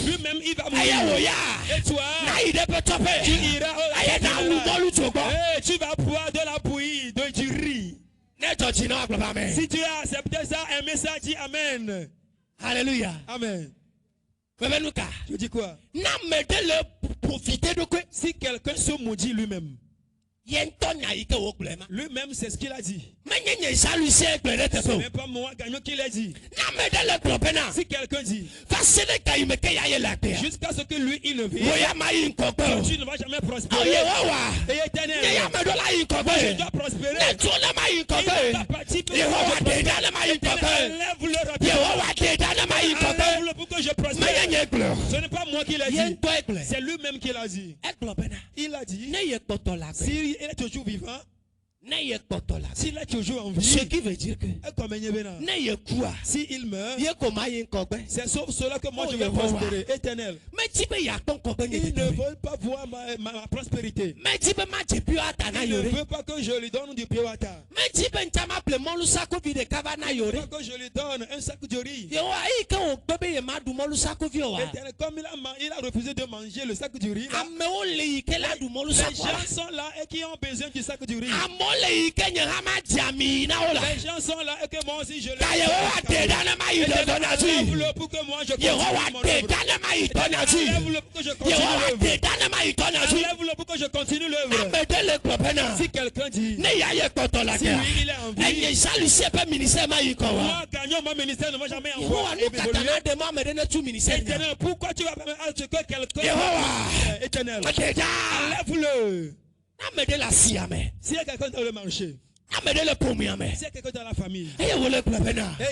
lui-même il va mourir. Et toi, tu iras au tu vas boire de la bouillie, du riz. Si tu as accepté ça, aimé ça, dis Amen. Alléluia. Amen. Tu dis quoi? Profiter de quoi? Si quelqu'un se maudit lui-même, lui-même c'est ce qu'il a dit. Ce n'est pas moi qui l'a dit. Si quelqu'un dit jusqu'à ce que lui il ne vienne, tu ne vas jamais prospérer. Et éternel, je dois prospérer. Lève-le pour que je prospère. Ce n'est pas moi qui l'a dit. C'est lui-même qui l'a dit. Il a dit s'il est toujours vivant, s'il est toujours en vie, ce qui veut dire que si il meurt, c'est sauf cela que moi je vais prospérer. Éternel, il ne veut pas voir ma prospérité. Il ne veut pas que je lui donne du piawata. Il ne veut pas que je lui donne un sac de riz. Éternel, comme il a refusé de manger le sac de riz, les gens sont là et qui ont besoin du sac de riz. Les gens sont là et que moi aussi je le lève-le pour que moi je continue mon œuvre. Lève-le pour que je continue l'œuvre. Lève-le pour que je continue l'œuvre. Si quelqu'un dit si lui il est en vie, moi gagnant mon ministère ne va jamais évoluer. Éternel, pourquoi tu vas permettre à ce que quelqu'un éternel, lève-le. S'il y a quelqu'un dans le marché, s'il y a quelqu'un dans la famille, et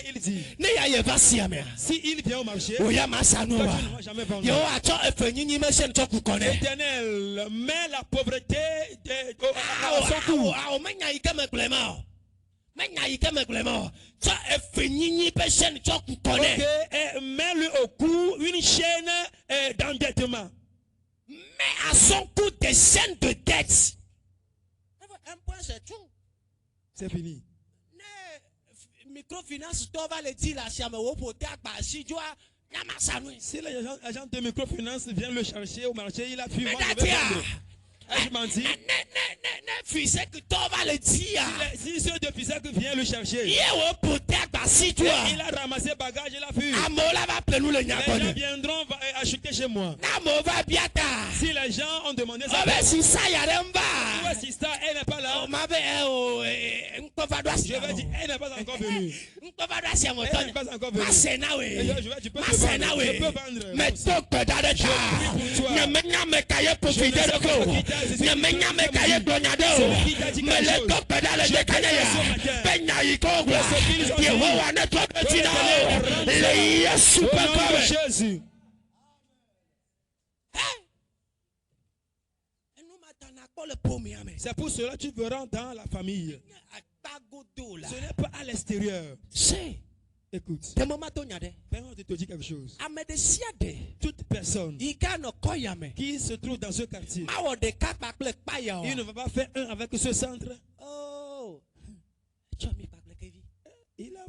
il dit si il vient au marché, toi, tu ne vas jamais vendre. Éternel, mets la pauvreté à son cou. Mets-lui au cou une chaîne d'endettement. Mais à son cou des chaînes de dette. Un point, c'est tout. C'est fini. Microfinance, tu vas le dire là, si l'agent de microfinance vient le chercher au marché, il a fui. Moi, je vais vendre. Je m'en dis. Si ceux de Fisac vient le chercher, il a ramassé bagage, il a fui. Les gens viendront acheter chez moi. Si les gens ont demandé ça, si ça, elle n'est pas là. Je vais dire, elle n'est pas encore venue. Elle n'est pas encore venue. Tu peux te vendre. Je peux vendre. Mais Jésus. C'est pour cela que tu verras dans la famille. Ce n'est pas à l'extérieur. Écoute, je te dis quelque chose. Toute personne qui se trouve dans ce quartier, il ne va pas faire un avec ce centre. Il a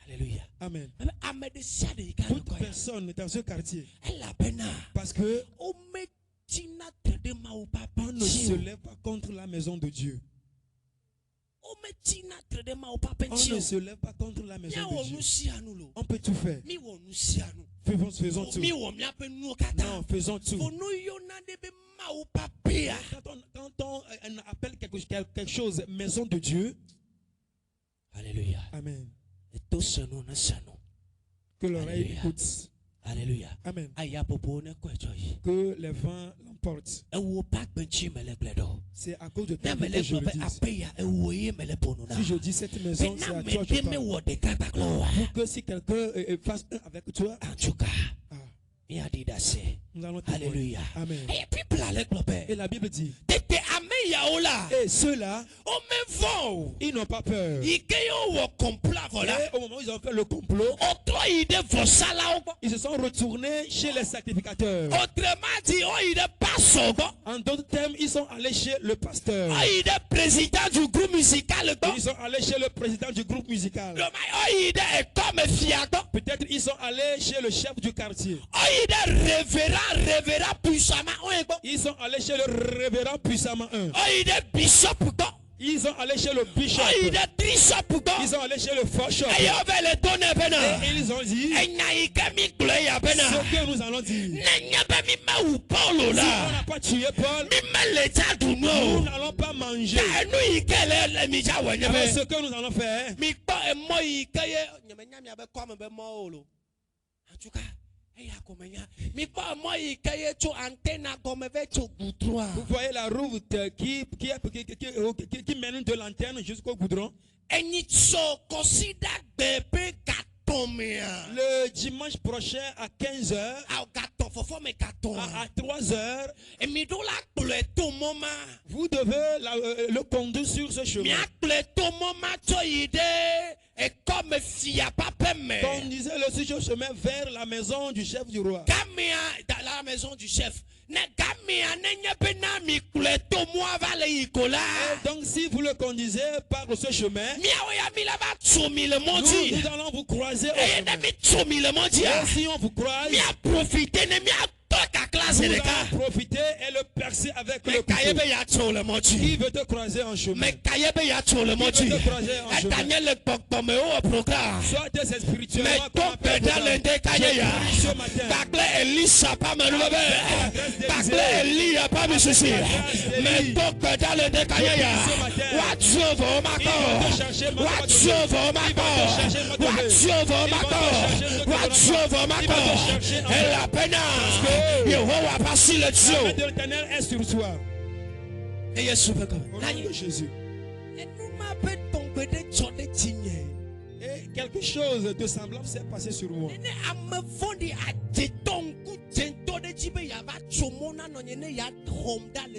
Alléluia. Amen. Toute personne dans ce quartier, parce que on ne se lève pas contre la maison de Dieu. On ne se lève pas contre la maison de Dieu. On peut tout faire. Faisons tout. Non, faisons tout. Quand on appelle quelque chose maison de Dieu, alléluia. Amen. Que l'oreille écoute. Alléluia. Amen. Que les vents l'emportent. C'est à cause de toi que je le dis. Si je dis cette maison, c'est à toi que je parle. Pour que si quelqu'un fasse un avec toi, nous allons alléluia. Amen. Et la Bible dit, et ceux-là, ils n'ont pas peur. Et au moment où ils ont fait le complot, ils se sont retournés chez les sacrificateurs. En d'autres termes, ils sont allés chez le pasteur. Président du groupe musical. Ils sont allés chez le président du groupe musical. Peut-être ils sont allés chez le chef du quartier. Révérend puissamment. Ils sont allés chez le révérend puissamment 1. Ils sont allés chez le bishop. Ils sont allés chez le faucheur. Et ils ont dit ce que nous allons dire. Si on n'a pas tué Paul, nous n'allons pas manger. Alors ce que nous allons faire, vous voyez la route qui mène de l'antenne jusqu'au goudron. Le dimanche prochain à 15h, à 3h, vous devez le conduire sur ce chemin. Conduisez-le sur ce chemin vers la maison du chef du roi. Dans la maison du chef. Et donc si vous le conduisez par ce chemin, nous allons vous croiser au chemin. Et si on vous croise, vous allez profiter et le percer avec le couteau. Qui veut te croiser en chemin? Qui veut te croiser en chemin? Soit des spirituellement ce matin, de l'Éternel est sur toi. Au nom de Jésus. Et quelque chose de semblable s'est passé sur moi.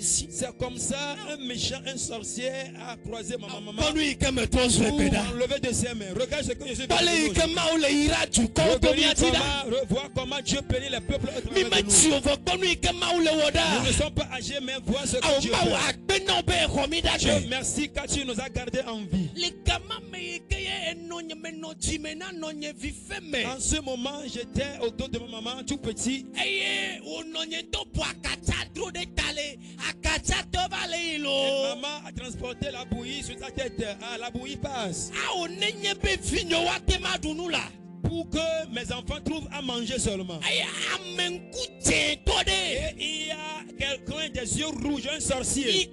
C'est comme ça, un méchant, un sorcier a croisé ma maman pour enlever de ses mains. Regarde ce que je suis voir comment Dieu bénit les peuples. Nous ne sommes pas âgés, mais vois ce que Dieu fait. Dieu merci car tu nous as gardés en vie. En ce moment, j'étais au dos de ma maman, tout petit. Et maman a transporté la bouillie sur sa tête. Ah, la bouillie passe. Pour que mes enfants trouvent à manger seulement. Et il y a quelqu'un des yeux rouges, un sorcier. Et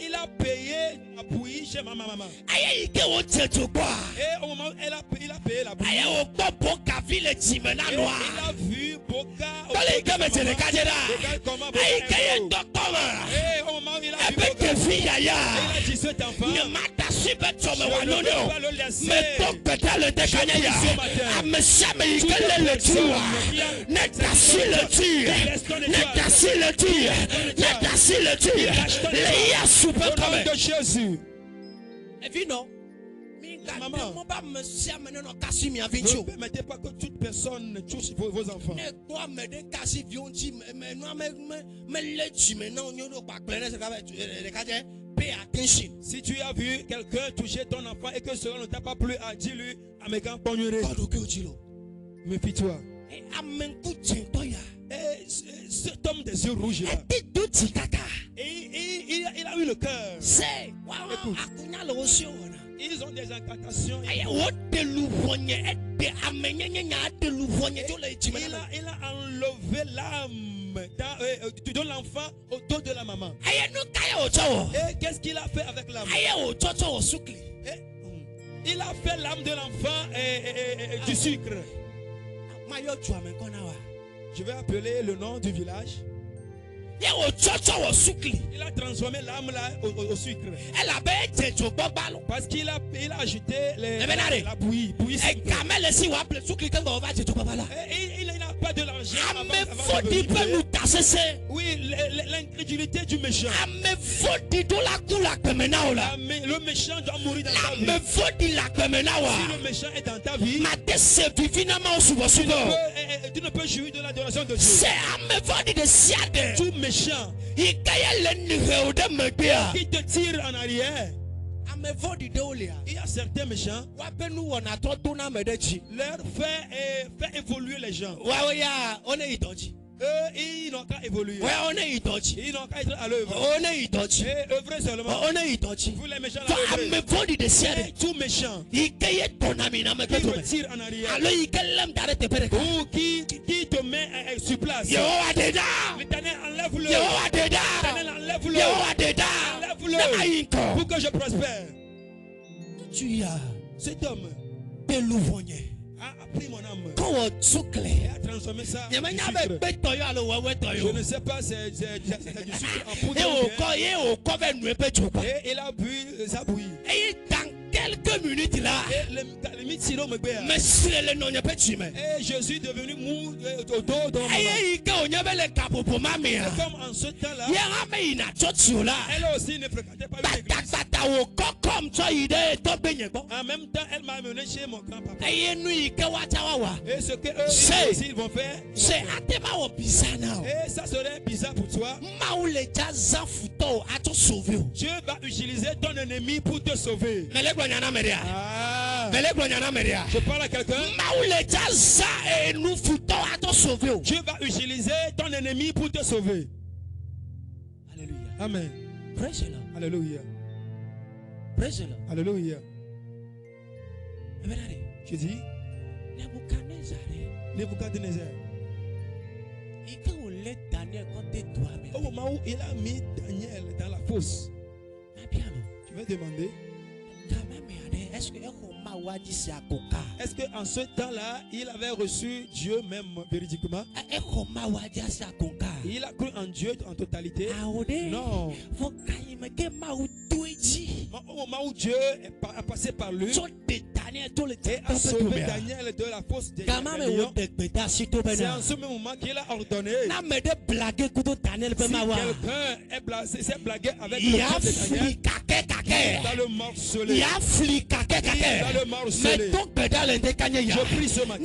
il a payé la bouillie chez ma maman. Et au moment où il a payé la bouillie, il a vu Boka. Comment Boka est beau. Et au moment où il a vu Boka, il a dit cet enfant, je ne peux pas le laisser. De Jésus. Maman, ne permettez pas que toute personne touche vos enfants. Si tu as vu quelqu'un toucher ton enfant et que cela ne t'a pas plu, dis-lui, méfie-toi. Et cet homme des yeux rouges là, il a eu le cœur. Écoute, ils ont des incantations. Il a enlevé l'âme de l'enfant au dos de la maman. Et qu'est-ce qu'il a fait avec l'âme? Il a fait l'âme de l'enfant du sucre. Je vais appeler le nom du village. Il a transformé l'âme là au sucre. Parce qu'il a ajouté la bouillie. Il n'a pas de l'argent. Oui, l'incrédulité du méchant. Le méchant doit mourir dans ta vie. Si le méchant est dans ta vie, tu ne peux jouir de l'adoration de Dieu. Tout méchant qui te tire en arrière. Il y a certains méchants, leur fait évoluer les gens. Eux, ils n'ont qu'à évoluer. Ouais, on est idochi. Ils n'ont qu'à être à l'œuvre. On est idochi. Et œuvrer seulement. On est idochi. Vous les méchants Toi, là. à me vendre des ciels. Tout méchant. Il caille ton ami, n'a me Qui te tire en arrière. alors il caille l'homme d'arrêter de faire. Ou qui te met sur place. Yo, adeda. L'Éternel enlève-le. Yo, adeda. L'Éternel enlève-le. Yo, adeda. Enlève-le. Pour que je prospère. Tu as Cet homme a pris mon âme. quand on soucle. Et a transformé ça en sucre. Je ne sais pas, c'est du sucre en poudre. Et il a bu sa bouillie. Et dans quelques minutes là, Et le sirop me béa. mais si le nom n'est pas tué. Et je suis devenu mou au dos de maman. Et Comme en ce temps-là, elle aussi ne fréquentait pas une église. En même temps, elle m'a amené chez mon grand-papa. Et ce que eux aussi ils vont faire, et ça serait bizarre pour toi. Dieu va utiliser ton ennemi pour te sauver. Ah. Je parle à quelqu'un. Dieu va utiliser ton ennemi pour te sauver. Alléluia. Amen. Praise the Lord. Alléluia. Praise the Lord. Alléluia. Je dis, Nebuchadnezzar, au moment où il a mis Daniel dans la fosse, tu vas demander, est-ce qu'en ce temps-là, il avait reçu Dieu même véridiquement? Il a cru en Dieu en totalité? Non. Au moment où Dieu a passé par lui et a sauvé Daniel de la fosse des lions, c'est en ce même moment qu'il a ordonné si quelqu'un s'est blagué avec le corps de Daniel, il va le morceler. Il va le morceler. Je prie ce matin.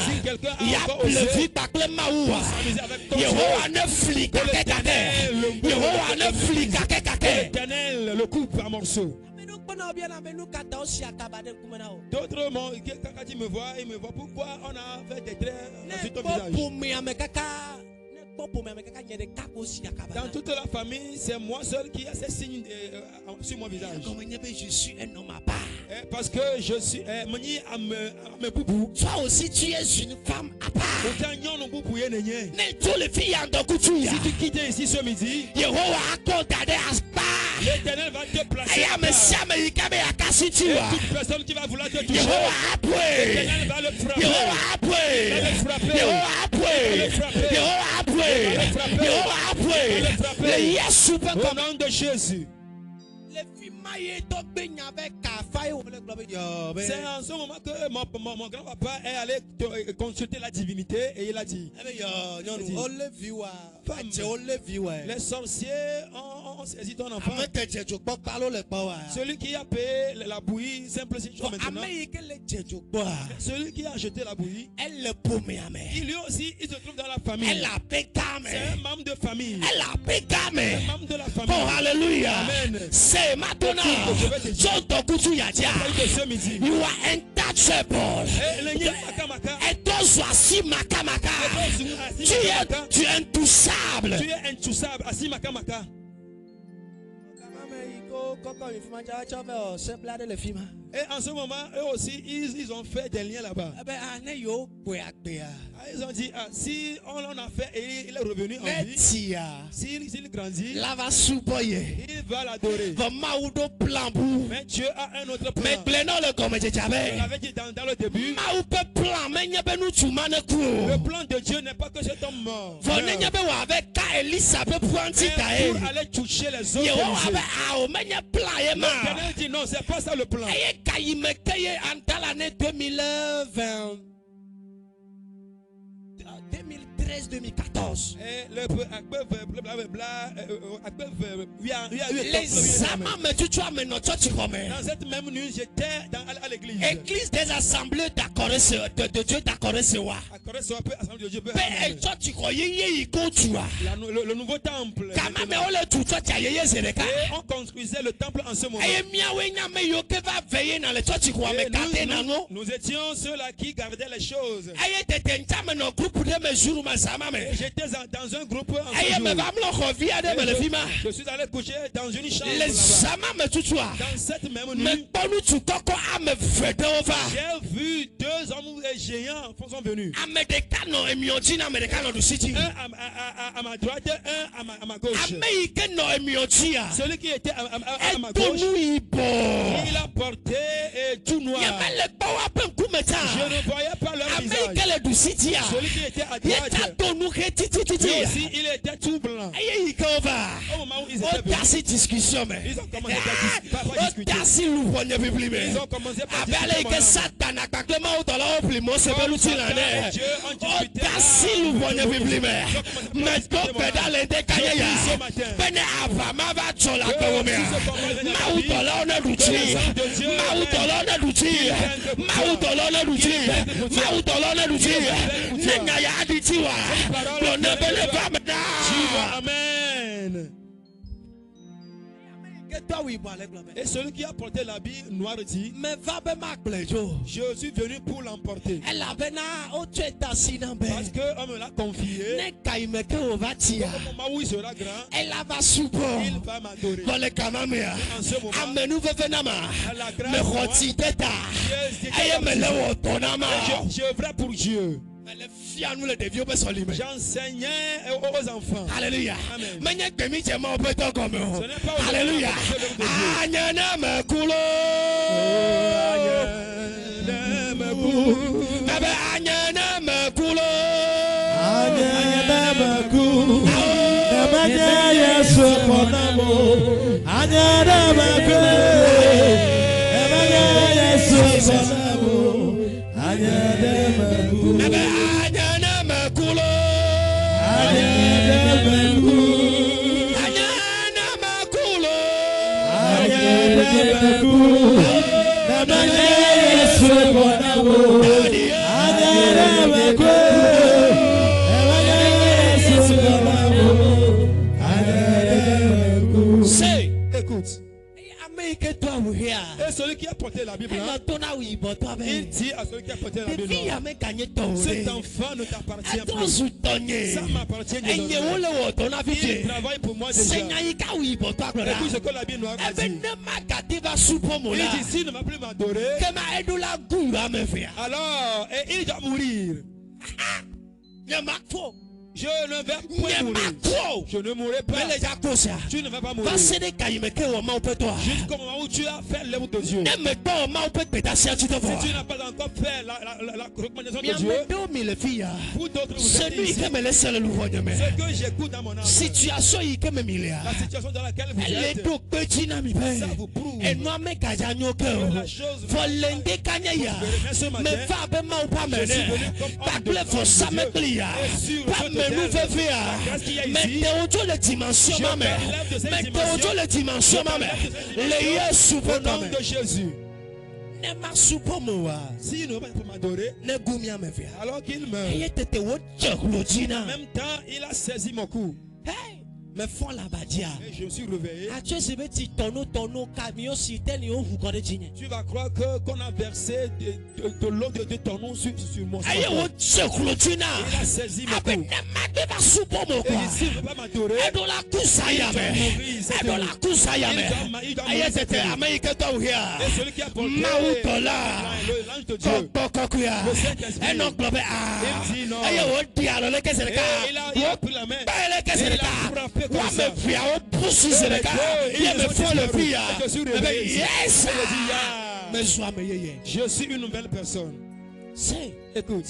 Si quelqu'un a encore osé s'amuser avec ton Dieu, l'Éternel le coupe en morceaux. D'autres, quand ils me voient, pourquoi on a fait des traits sur ton visage. Dans toute la famille, c'est moi seul qui a ces signes sur mon visage. Je suis un homme à part. Parce que je suis me boubou. Toi aussi, tu es une femme à part. Si tu quittes ici ce midi, l'Éternel va te placer. Et toute personne qui va vouloir te toucher, l'Éternel va le frapper. Il va le frapper. Il va le frapper. Au nom de Jésus. C'est en ce moment que mon grand-papa est allé consulter la divinité et il a dit, les sorciers ont saisi ton enfant. Celui qui a payé la bouillie, simple situation maintenant. Celui qui a acheté la bouillie, lui aussi, il se trouve dans la famille. C'est un membre de famille. C'est un membre de la famille. Oh, alléluia. Amen. C'est maintenant. You are untouchable. Et those who are si makamaka. Tu es intouchable. Tu es intouchable. Assis makamaka. Et en ce moment, eux aussi, ils ont fait des liens là-bas. Ils ont dit, si on en a fait et il est revenu en vie, s'il grandit, il va l'adorer. Mais Dieu a un autre plan. On avait dit dans le début, le plan de Dieu n'est pas que cet homme mort. Pour aller toucher les autres. L'Éternel dit non, c'est pas ça le plan. Dans l'année 2020. 2013-2014. Les amants me disent, tu as mené dans cette même nuit, j'étais à l'église. Église des assemblées de Dieu d'accord. Le nouveau temple. Et on construisait le temple en ce moment. Nous étions ceux-là qui gardaient les choses. J'étais dans un groupe. Je suis allé coucher dans une chambre. Dans cette même nuit, j'ai vu deux hommes géants sont venus. Un à ma droite, un à ma gauche. Celui qui était à ma gauche, il a porté tout noir. Je ne voyais pas leur visage. Celui qui était à droite, lui aussi, il était tout blanc. Au moment où ils étaient venus, ils ont commencé à discuter. Ils ont commencé à Amen. Et celui qui a porté l'habit noir dit, je suis venu pour l'emporter. Parce qu'on me l'a confié. Au moment où il sera grand, il va m'adorer. En ce moment, la grâce, je œuvrais pour Dieu. J'enseignais aux enfants. Alléluia. Amen. Alléluia. Écoute. Et celui qui a porté la Bible, il dit à celui qui a porté la Bible, cet enfant ne t'appartient plus. Ça m'appartient désormais. Il travaille pour moi déjà. Et puis ce que la Bible noire a dit. Il dit, s'il ne m'a plus m'adorer, alors il doit mourir. Je ne vais pas mourir. Je ne mourrai pas. Tu ne vas pas mourir. Jusqu'au moment où tu as fait l'œuvre de Dieu. Si tu n'as pas encore fait la recommandation de Dieu, pour d'autres vous êtes ici. Ce que j'écoute dans mon âme, la situation dans laquelle vous êtes, ça vous prouve que la chose va ce matin, je suis venu comme homme de Dieu. Et sur le au nom de Jésus. S'il ne va pas m'adorer, alors qu'il meurt, en même temps, il a saisi mon cou. Et je me suis réveillé. Tu vas croire qu'on a versé de l'eau de tonneau sur moi. Il a saisi mon cou. Et ici, il ne va pas m'adorer. Il doit mourir. Et celui qui a porté l'ange de Dieu, le Saint-Esprit, il dit non. Et il a pris la main. Et il a frappé. Je suis une nouvelle personne. Écoute,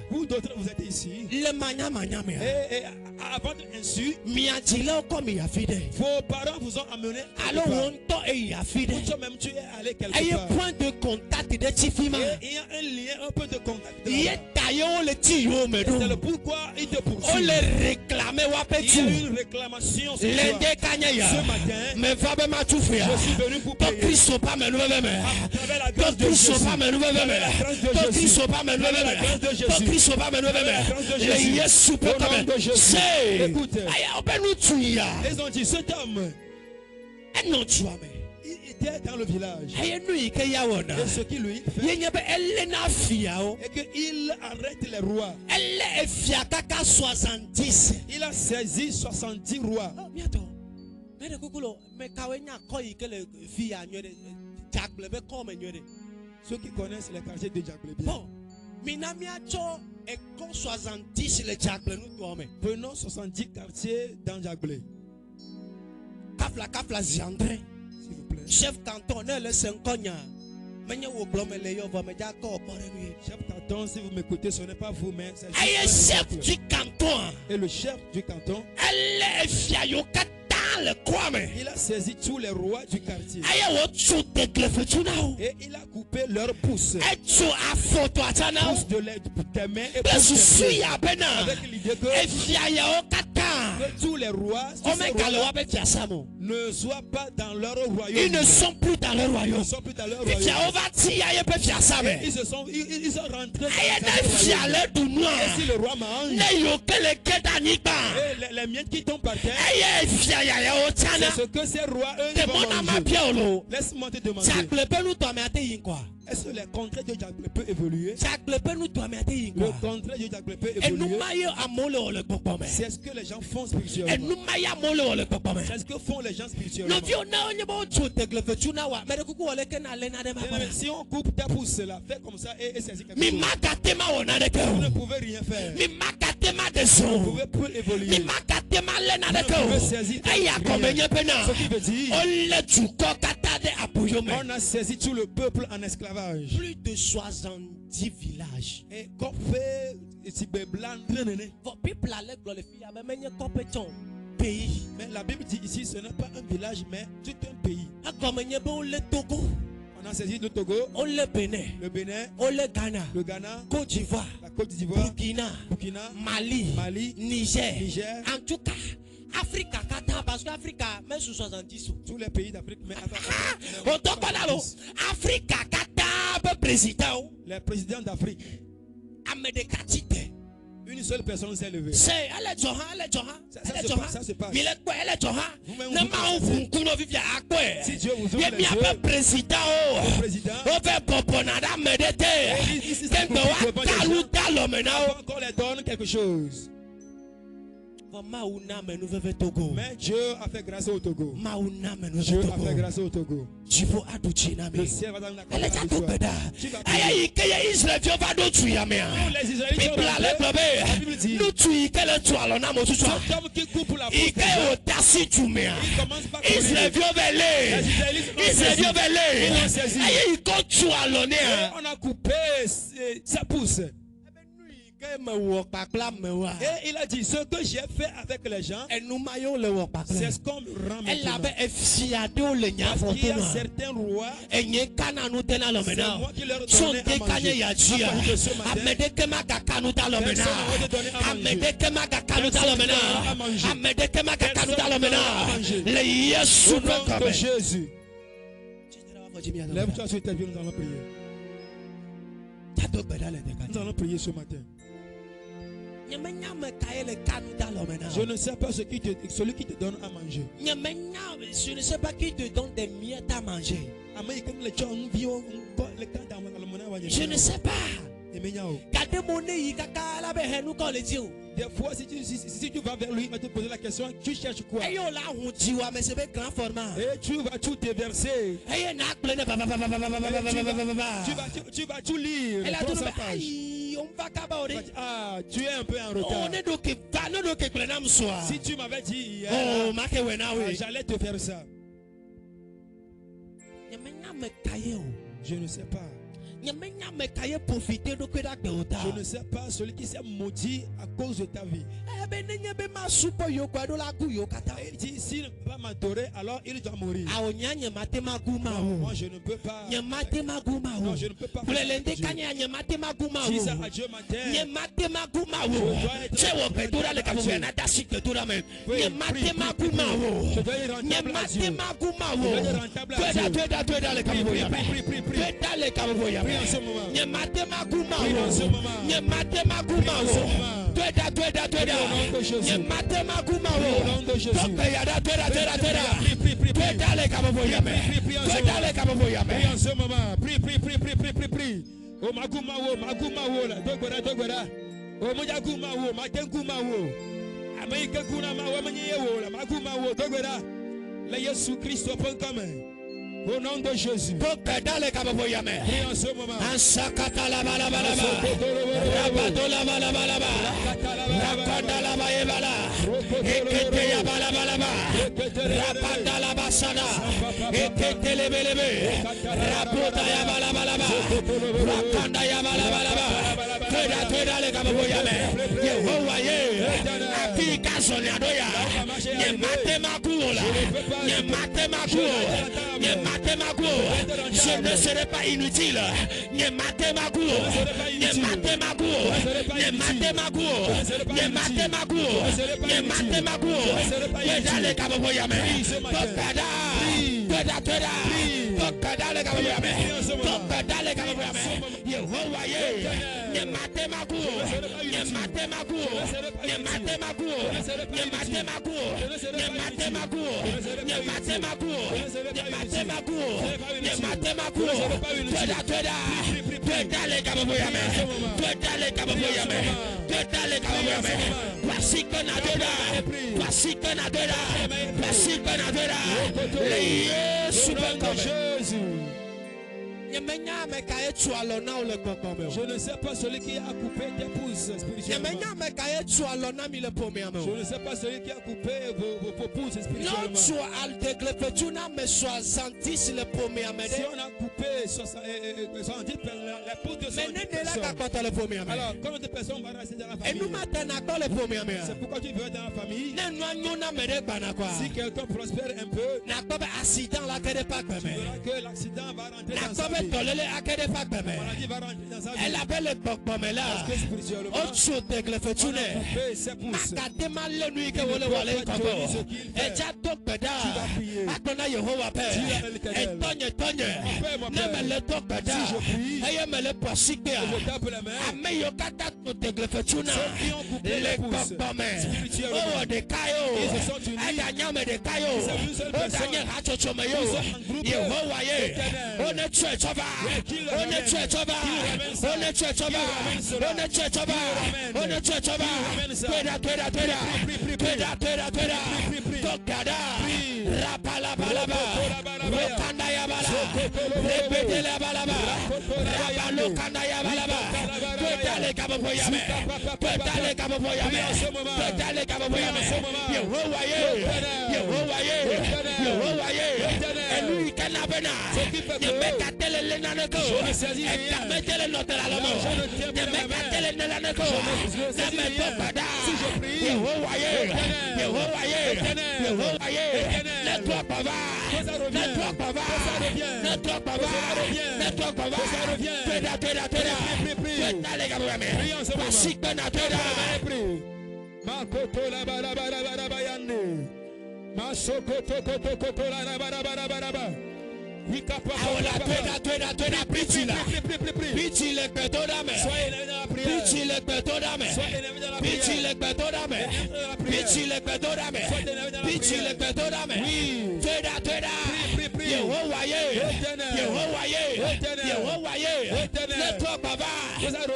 vous d'autres vous êtes ici. Et avant d'insu, vos parents vous ont amené à toi-même tu es allé quelque part. Et il y a un lien, un peu de contact. Et c'est le pourquoi il te poursuit. Il y a une réclamation sur toi. Ce matin, je suis venu pour payer. À travers la grâce de Jésus. Écoute, ils ont dit cet homme, il était dans le village. Et ce qui lui fait, et qu'il arrête les rois. Il a saisi 70 rois. Ceux qui connaissent les quartiers de Djaglé bien. Prenons 70 quartiers dans Djaglé. S'il vous plaît. Chef canton, Chef canton, si vous m'écoutez, ce n'est pas vous, mais c'est chef du canton. Et le chef du canton, il a saisi tous les rois du quartier. Et il a coupé leurs pouces. Pouces de l'aide des mains et pouces de pieds. Avec l'idée que tous les rois ne soient pas dans leur royaume. Ils ne sont plus dans leur royaume. Ils ne sont plus dans leur royaume. Et ils sont rentrés dans leur royaume. Et si le roi mange, et les miettes qui tombent par terre, c'est ce que ces rois, eux, ils vont manger. Laisse-moi te demander. Est-ce que le contraire de Djaglé peut évoluer? Le contraire de Djaglé peut évoluer. C'est ce que les gens font spirituellement. C'est ce que font les gens spirituellement. Si on coupe ta pousse là, fais comme ça et saisis quelque chose. Vous ne pouvez rien faire. Vous ne pouvez plus évoluer. Vous ne pouvez saisir rien. Ce qui veut dire, on a saisi tout le peuple en esclavage. Plus de 70 villages. Et qu'on fait pays. Mais la Bible dit ici, ce n'est pas un village, mais tout un pays. On a saisi le Togo, le Bénin, le Ghana, Côte d'Ivoire, la Côte d'Ivoire, Burkina, Mali, Niger. En tout cas, Afrique, parce qu'Afrique, même sous 70. Tous les pays d'Afrique, mais Afrique, président. Les présidents d'Afrique. Une seule personne s'est levée. Ça se passe. Si Dieu vous ouvre les yeux, président, encore les donne quelque chose. Mais Dieu a fait grâce au Togo. Dieu a fait grâce au Togo. Le ciel va dans la on a coupé sa pousse. Et il a dit, ce que j'ai fait avec les gens, c'est ce qu'on rend maintenant. Parce qu'il y a certains rois, c'est moi qui leur donnais à manger. À partir de ce matin, personne n'a donné à manger. Au nom de Jésus. Lève-toi sur tes pieds, nous allons prier. Nous allons prier ce matin. Je ne sais pas celui qui te donne à manger. Je ne sais pas qui te donne des miettes à manger. Je ne sais pas. Des fois, si tu vas vers lui, il va te poser la question, tu cherches quoi? Et tu vas tout déverser. Tu vas tout lire. Ah, tu es un peu en retard. Si tu m'avais dit hier, j'allais te faire ça. Je ne sais pas. Je ne sais pas celui qui s'est maudit à cause de ta vie. Il dit, s'il ne peut pas m'adorer, alors il doit mourir. Non, moi je ne peux pas. Non, je ne peux pas faire ça. Si ça à Dieu m'attend, je dois y rentable à Dieu. Prie en ce moment. Prie. Oh maguma wo la dogwera. Oh mujaguma wo magenguma wo. Amerika kuna ma wa manyi wo la maguma wo dogwera. La Jésus Christ au point commun. Au nom de Jésus. Prie en ce moment. Ansakata la bala bala bala. Rabato la bala bala bala. Rakanda la baye bala. Ekete ya bala bala bala. Rapanda la basana. Ekete le belebe. Rapota ya bala bala bala. Rakanda ya bala bala bala. Tweda le kaboyame. Yehowa ye. Afika sonyadoya. Ye mate makuola. Ye mate makuola. Je ne serai pas inutile. Ne matemago. Je ne sais pas celui qui a coupé tes pouces spirituellement. Je ne sais pas celui qui a coupé vos pouces spirituellement. Si on a coupé 70 les pouces de 70 personnes, alors combien de personnes vont rester dans la famille? C'est pourquoi tu veux être dans la famille. Si quelqu'un prospère un peu, tu verras que l'accident va rentrer dans sa vie. Elle avait le bokbome là. Ocho tegle fetune. Makadema le nuit que vous le voyez comme et j'adore peda. Akona Yehowa père. Et tonye. Neme le tokada. Aye me le posike. Ame yokata to tegle fetune. Le bokbome. Oh de kayo. Aganya me de kayo. O danye hacho chomeyo. Yehowa ye. On est church over. On est church over. On est church over. On est church over. On est church over. Tweda. Tokada. Rapala balaba. Rokanda ya bala. Repete la balaba. Rabalo kanda ya balaba. Tweda le kaboyame. Yehowa ye. Et lui kanabena. Yemekatele le naneko. Ekamekele notela la mort. Yemekatele le naneko. Nemetokada. Yehowa ye. Network baba. Tweda. Le kaboyame. Pasikena tweda. Makoto la barabayande. Masokoto la barabaraba. Tweda pitila. Pitile betodame. Pitile betodame. Tweda. Yehowa ye. Network baba.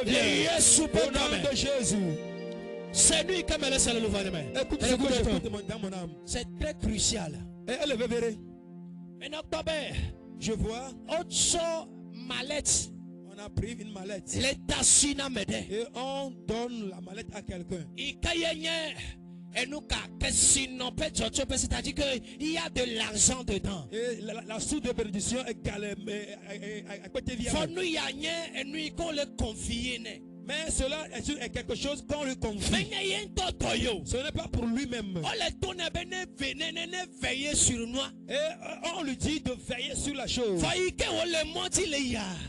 Yesu Au nom de Jésus. C'est lui qui me laisse le gouvernement. Écoute ce que j'écoute dans mon âme. C'est très crucial. Et elle le verrait. En octobre, je vois. Autre mallette. On a pris une mallette. L'État sina m'aide. Et on donne la mallette à quelqu'un. C'est-à-dire qu'il y a de l'argent dedans. Et la source de bénédiction est galère. Mais cela est quelque chose qu'on lui confie. Ce n'est pas pour lui-même. Et on lui dit de veiller sur la chose.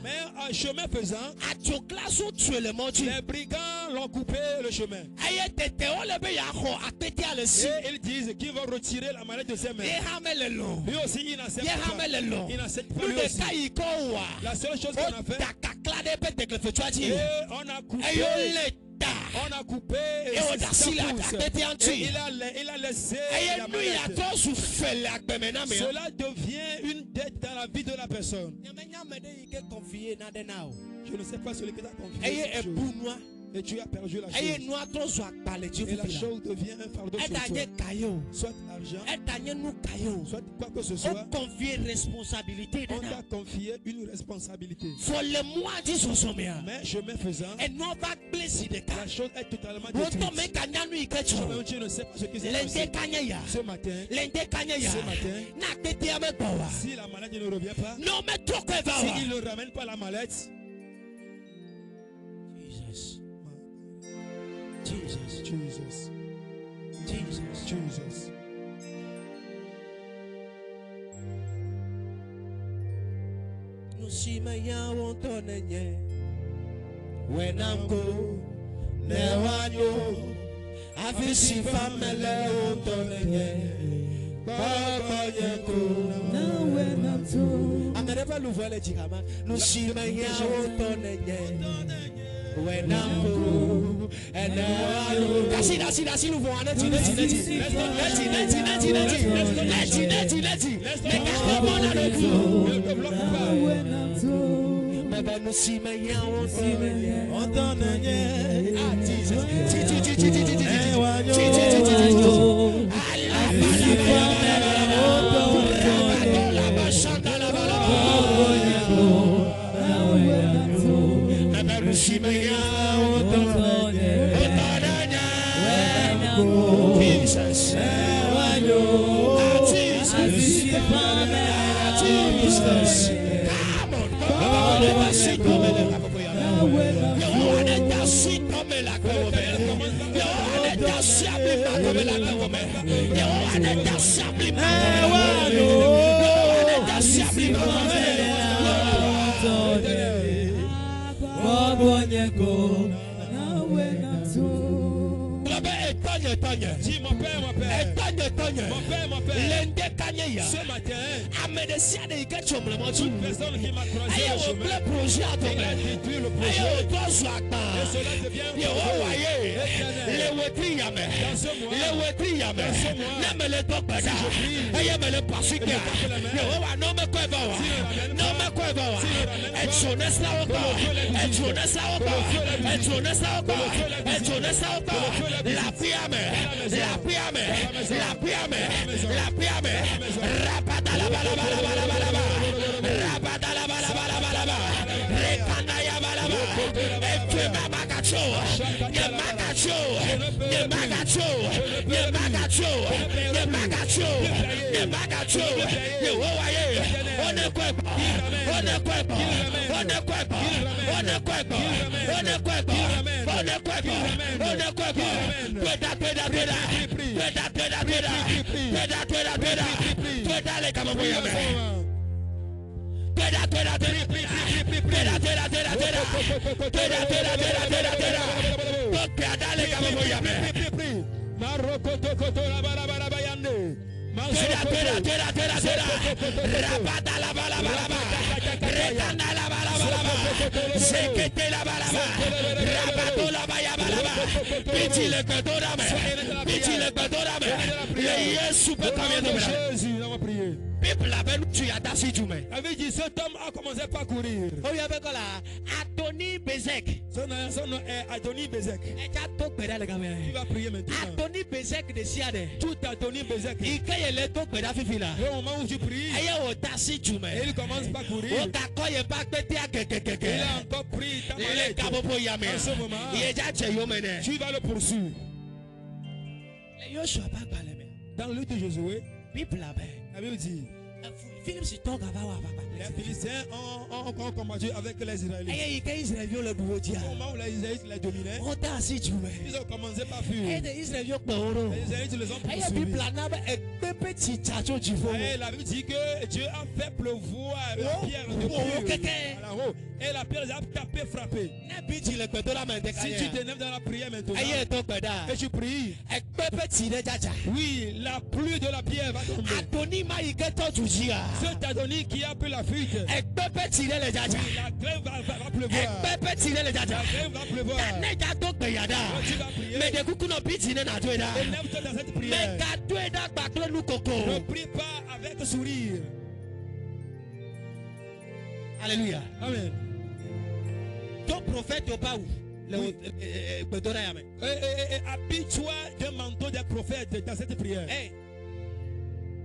Mais en chemin faisant, les brigands l'ont coupé le chemin. Et ils disent qu'ils vont retirer la mallette de ses mains. Lui aussi, il n'accepte pas. Il n'accepte pas lui aussi. La seule chose qu'on a fait, et on a coupé il a laissé la mallette. Cela devient une dette dans la vie de la personne. Je ne sais pas celui qui t'a confié cette chose. Et tu as perdu la chose. Et la chose devient un fardeau sur toi. Soit argent, soit quoi que ce soit. On t'a confié une responsabilité. Mais chemin faisant, la chose est totalement détruite. Tu ne sais pas ce qui s'est passé. Ce matin, si la maladie ne revient pas, s'il ne ramène pas la mallette, Jesus. When I'm go, never know. I feel she family on I'm never l'ouvrir les djihama. Nous si maya when I'm go, and now that's it. Nous voyons let's nous si maya on donne Dis mon père. Ce matin, toute personne qui m'a croisé au chemin, il a détruit le projet. Et cela devient dans ce mois, si je prie, avait dit cet homme a commencé par courir. Adonis Bezek. Son nom est Adonis Bezek. Il va prier maintenant. Adonis Bezek de Siade. Tout Adonis Bezek. Au moment où tu pries, il commence par courir. Il a encore pris ta mallette. En ce moment, tu vas le poursuivre. Dans le livre de Josué, la Bible dit les Philistins ont combattu avec les Israélites. Au moment où les Israélites les dominaient, ils ont commencé par fuir. Les Israélites les ont poursuivis. Et la Bible dit que Dieu a fait pleuvoir la pierre de pluie. Et la pierre les a tapé, frappé. Si tu t'énerves dans la prière maintenant et tu pries, oui, la pluie de la pierre va tomber. Cet Adonis qui a pris la fuite. Et peut tirer les djadja. La grève va pleuvoir. Et peut tirer les djadja. La grève va pleuvoir. Tu vas prier. Mais des coups qu'on pitié n'a toi là. Élève-toi dans cette prière. Mais qu'à toi là, nous coco. Ne prie pas avec sourire. Alléluia. Amen. Ton prophète au pas où? Habille-toi d'un manteau des prophètes dans cette prière.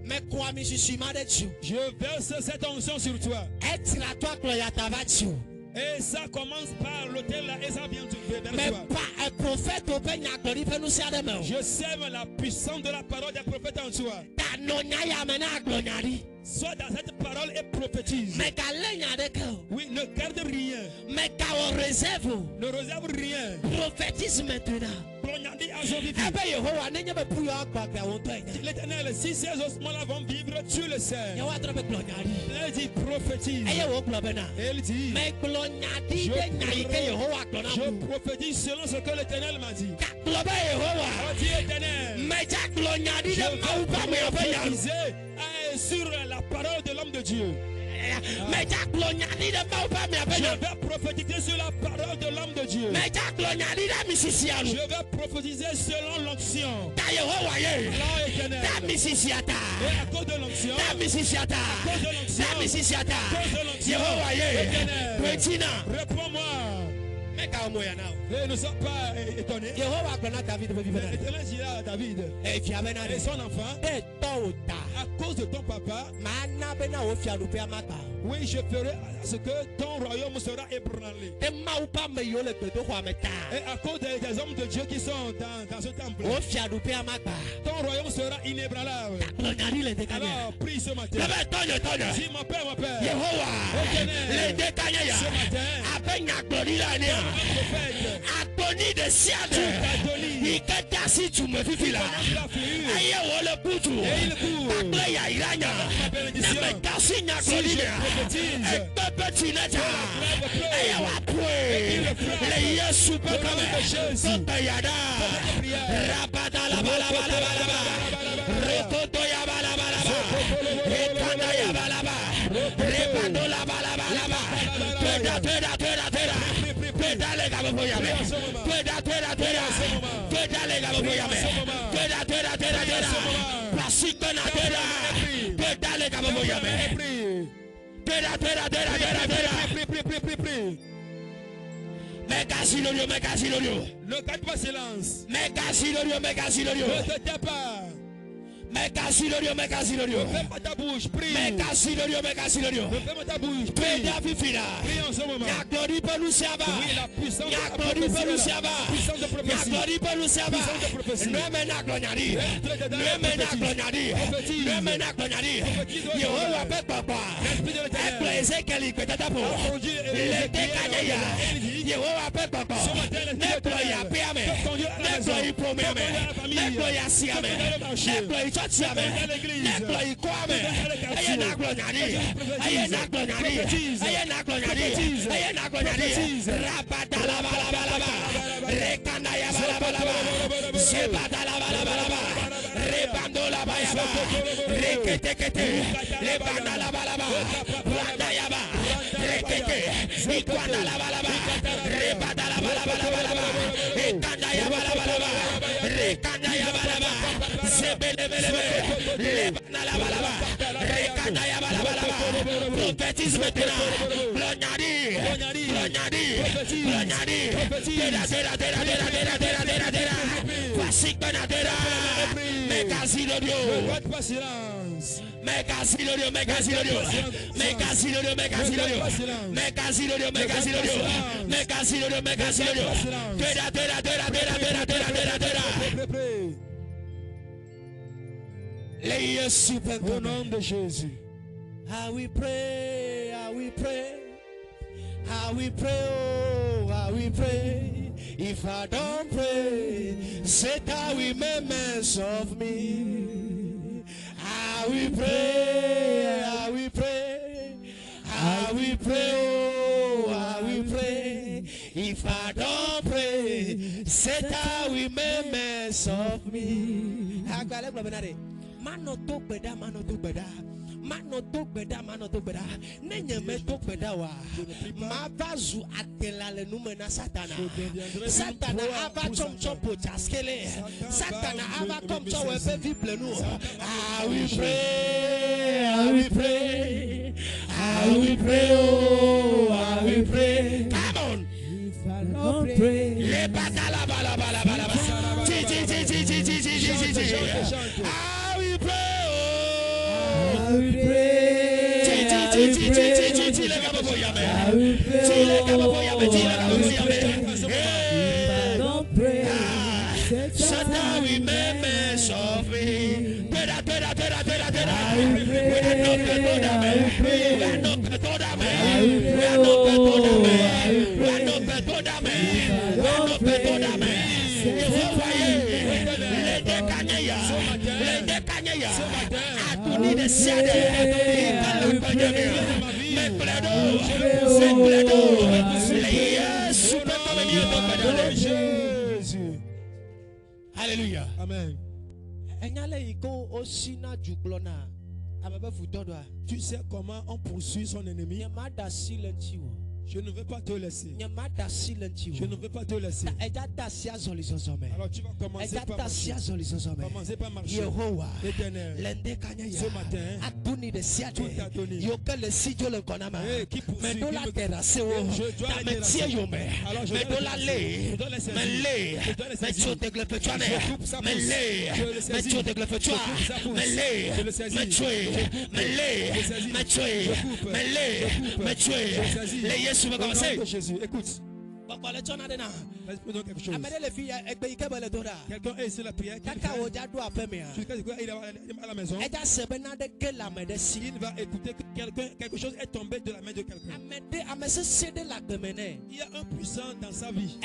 Mais quoi, mais je suis malade. Je verse cette onction sur toi. Et ça commence par l'autel là et ça vient vers mais toi. Pas un prophète au peigne à glorifier nous serment. Je sème la puissance de la parole des prophètes en toi. Sois dans cette parole et prophétise. Mais oui, ne garde rien. Mais on réserve. Ne réserve rien. Prophétise maintenant. L'Éternel, si ces ossements-là vont vivre, tu le sais. Il dit prophétise. Il dit je prophétise selon ce que l'Éternel m'a dit. Oh Dieu éternel, je vais prophétiser sur la parole de l'homme de Dieu. Je vais prophétiser sur la parole de l'homme de Dieu. Je vais prophétiser selon l'onction. Alors éternel, et à cause de l'onction, éternel, réponds-moi. Et ne sois pas étonné. L'Éternel dira à David et son enfant, à cause de ton papa, oui, je ferai à ce que ton royaume sera ébranlé. Et à cause des hommes de Dieu qui sont dans ce temple, ton royaume sera inébranlable. Alors, prie ce matin. Dis mon Père, éternel, ce matin, Agonie de Siade, il si tu me vis là, aïe, on le poutou, Paplaya Irania, Namekasinya Colina, et Pepetineta, aïe, les yeux super comme Sotayada, Rabada la balabala, Rekotoya balabala, Rekandaya balaba, Repando la balabala, ne garde pas silence. Ne te tais pas. Fais pas ta bouche, prie. Fais pas ta bouche, prie. Prie en ce moment. Oui, la puissance de prophétie. Prophétise maintenant. Au nom de Jésus. How we pray, how we pray, how we pray, oh, how we pray. If I don't pray, Satan will make mess of me. How we pray, how we pray, how we pray, oh, how we pray. If I don't pray, Satan will make mess of me. Mano to beda, mano to beda. Mano to beda, mano to beda. Nenye me to beda wa. Ma vazu atela le numena satana. Satana ava chom chopo chaskele. Satana ava chom chopo wepe viple nu. I will pray, I will pray, I will pray, oh, I will pray. Come on. If I don't pray, Le batala bala bala bala bala. I will pray, oh, I will pray, I will pray, I will pray. Satan will make mess of me. Hallelujah. Amen. Tu sais comment on poursuit son ennemi? Je ne veux pas te laisser. Je ne veux pas te laisser. Alors tu vas commencer par marcher. Commencez par marcher. L'Éternel, ce matin, tout t'a donné. Qui poursuit, qui me... Je dois l'aider là. Alors je dois les saisir. Je dois les saisir. Je coupe sa pousse. Je le saisis. Je coupe sa pousse. Je le saisis. Je coupe. Je saisis. Jésus va commencer. Jésus, écoute. Laisse-moi donc quelque chose. Quelqu'un est ici la prière. Jusqu'à ce qu'il à la maison. Il va écouter que quelque chose est tombé de la main de quelqu'un. Il y a un puissant dans sa vie.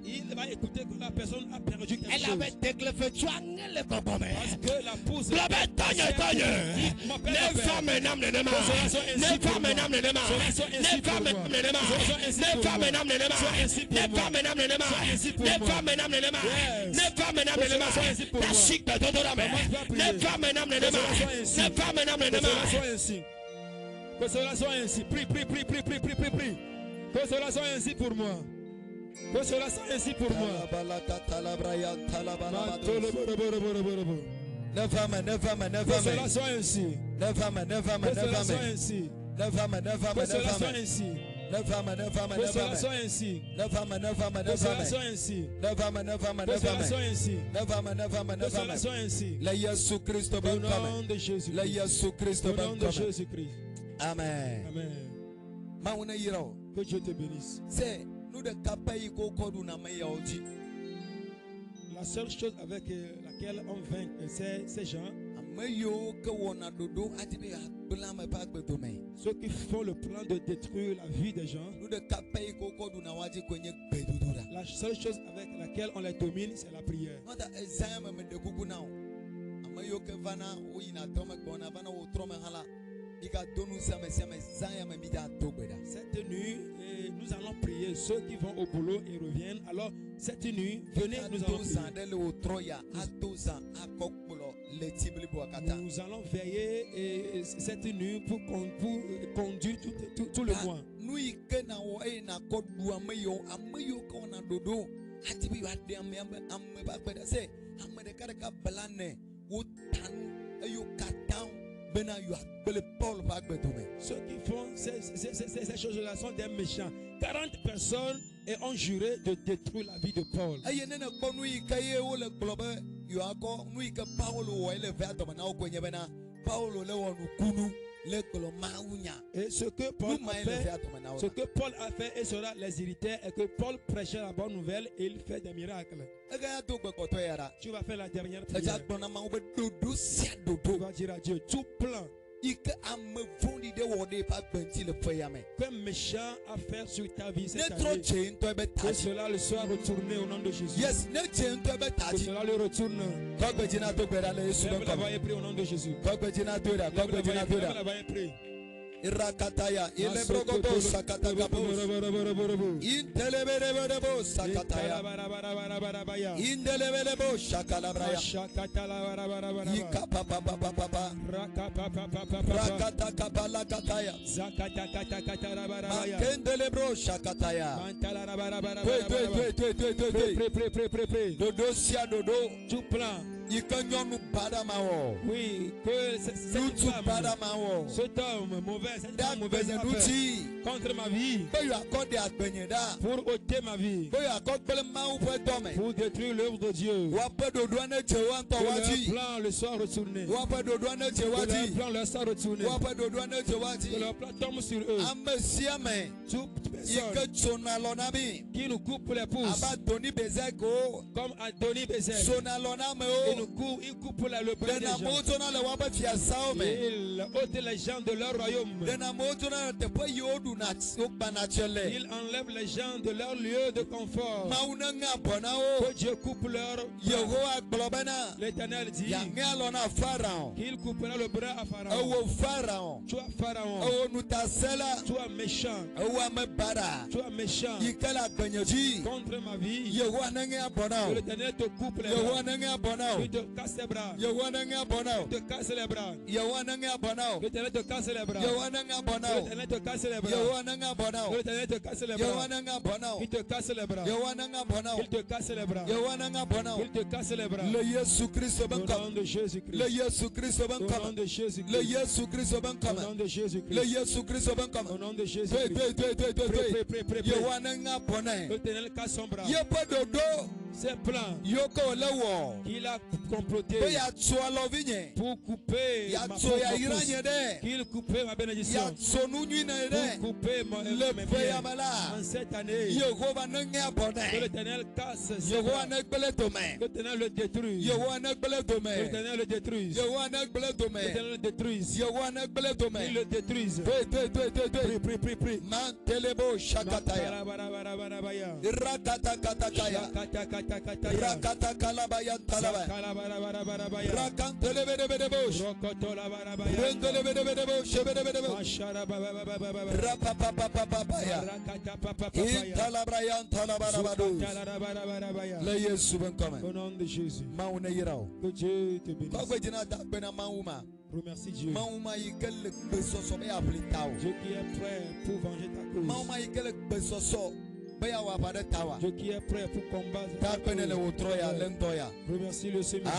Il va écouter que la personne a perdu quelque chose. Parce que la pousse. Que cela soit ainsi. Prie. Que cela soit ainsi pour moi. Que cela soit ainsi pour moi. Que cela soit ainsi. Que cela soit ainsi. Que cela soit ainsi. Que cela soit ainsi. Que cela soit ainsi. Que cela soit ainsi. Que cela soit ainsi. Au nom de Jésus. Au nom de Jésus-Christ. Amen. Amen. Que Dieu te bénisse. La seule chose avec laquelle on vainc ces gens, ceux qui font le plan de détruire la vie des gens, la seule chose avec laquelle on les domine, c'est la prière. Cette nuit, nous allons prier. Ceux qui vont au boulot et reviennent, alors cette nuit, venez, nous allons prier. Nous allons veiller cette nuit pour conduire tout le mois. Ceux qui font ces choses-là sont des méchants. 40 personnes et ont juré de détruire la vie de Paul. Et ce que Paul a fait et cela les irritait est que Paul prêchait la bonne nouvelle et il fait des miracles. Tu vas faire la dernière prière. Tu vas dire à Dieu tout plein qu'un méchant a fait sur ta vie cette année, que cela le soit retourné au nom de Jésus. Que cela le retourne. Lève la voix et prie au nom de Jésus. Lève la voix et prie. Irakataya, Ilebrogobo Sakatakabos, Intelebelebo Sakataya, Indelebelebo Shakalabraya, Ikapapapapapa, Rakatakapalakataya, Makendelebro Shakataya, Dodo Sia Dodo, tout plein. Oui, que cette femme, cet homme mauvais, cette femme mauvaise contre ma vie, pour ôter ma vie, pour détruire l'œuvre de Dieu. Que leur plan le soit retourné. Que leur plan leur soit retourné. Que leur plan tombe sur eux. Toute personne qui nous coupe les pouces, comme Adonis Bézek, il coupe le bras des gens. Il ôte les gens de leur royaume. Il enlève les gens de leur lieu de confort. Que Dieu coupe leur bras. L'Éternel dit qu'il coupera le bras à Pharaon. Toi, Pharaon, toi méchant, toi méchant contre ma vie. Que l'Éternel te coupe les bras. Il te casse les bras. Il te casse les bras. L'Éternel te casse les bras. L'Éternel te casse les bras. L'Éternel te casse les bras. Il te casse les bras. Il te casse les bras. Il te casse les bras. Le Jésus-Christ au nom de Jésus-Christ. Le Jésus-Christ au nom de Jésus-Christ. Le Jésus-Christ au nom de Jésus-Christ. Le Jésus-Christ au nom de Jésus-Christ. L'Éternel casse son bras. C'est plan qu'il a comploté pour couper ma propre pousse, qu'il coupait ma bénédiction, pour couper mes biens en cette année. Que l'Éternel casse ses bras, que l'Éternel le détruise, que l'Éternel le détruise, que l'Éternel le détruise, qu'il le détruise. Prie. Mantelebo Shakataya. Rakata Kalabaya Talaba. Rakantelebedebedebo. Rendelebedebedebo Shebedebedebo. Rapapapapapaya. Intalabrayan Talabarabado. Le Yesu ben comme. Au nom de Jésus. Mauna Yirao. Que Dieu te bénisse. Remercie Dieu. Dieu qui est prêt pour venger ta cause. Dieu qui est prêt pour combattre ta cause. Remercie le Seigneur.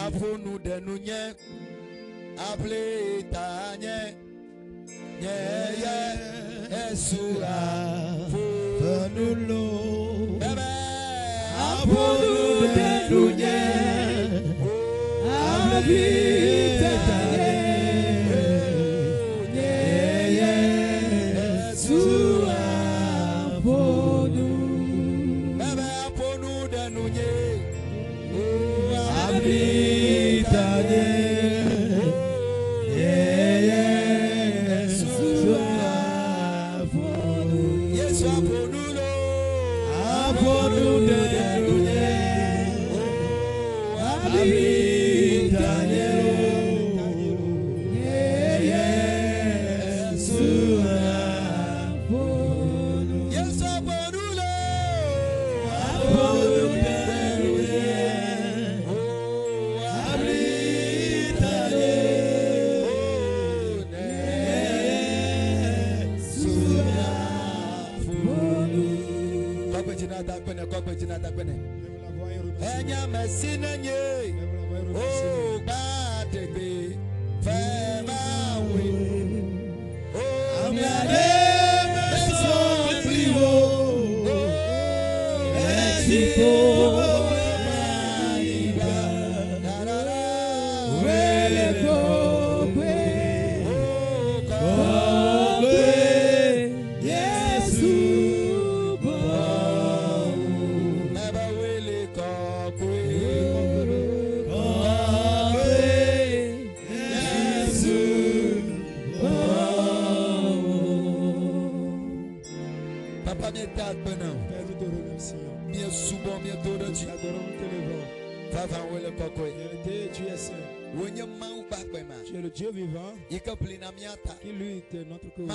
Tu es saint. Tu es le Dieu vivant qui lutte notre cause.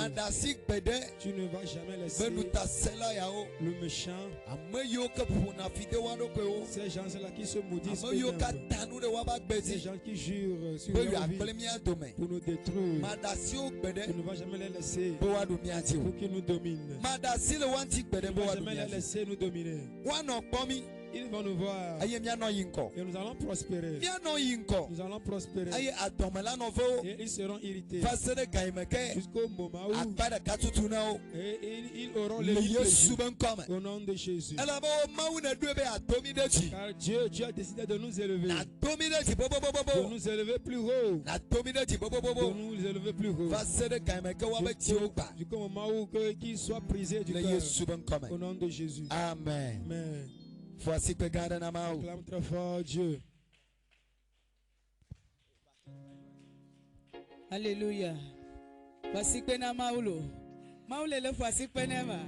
Tu ne vas jamais laisser le méchant. Ces gens-là qui se maudissent eux-mêmes. Ces gens qui jurent sur leur vie pour nous détruire. Tu ne vas jamais les laisser pour qu'ils nous dominent. Tu ne vas jamais les laisser nous dominer. Ils vont nous voir et nous allons prospérer. Nous allons prospérer et ils seront irrités jusqu'au moment où ils auront le plaisir au nom de Jésus. Car Dieu a décidé de nous élever, de nous élever plus haut, de nous élever plus haut jusqu'au moment où qu'ils soient brisés du cœur au nom de Jésus. Amen. Amen. Voici que garde na mau. Acclame très fort Dieu. Alléluia. Voici que na maulo. Maule le voici que na ma.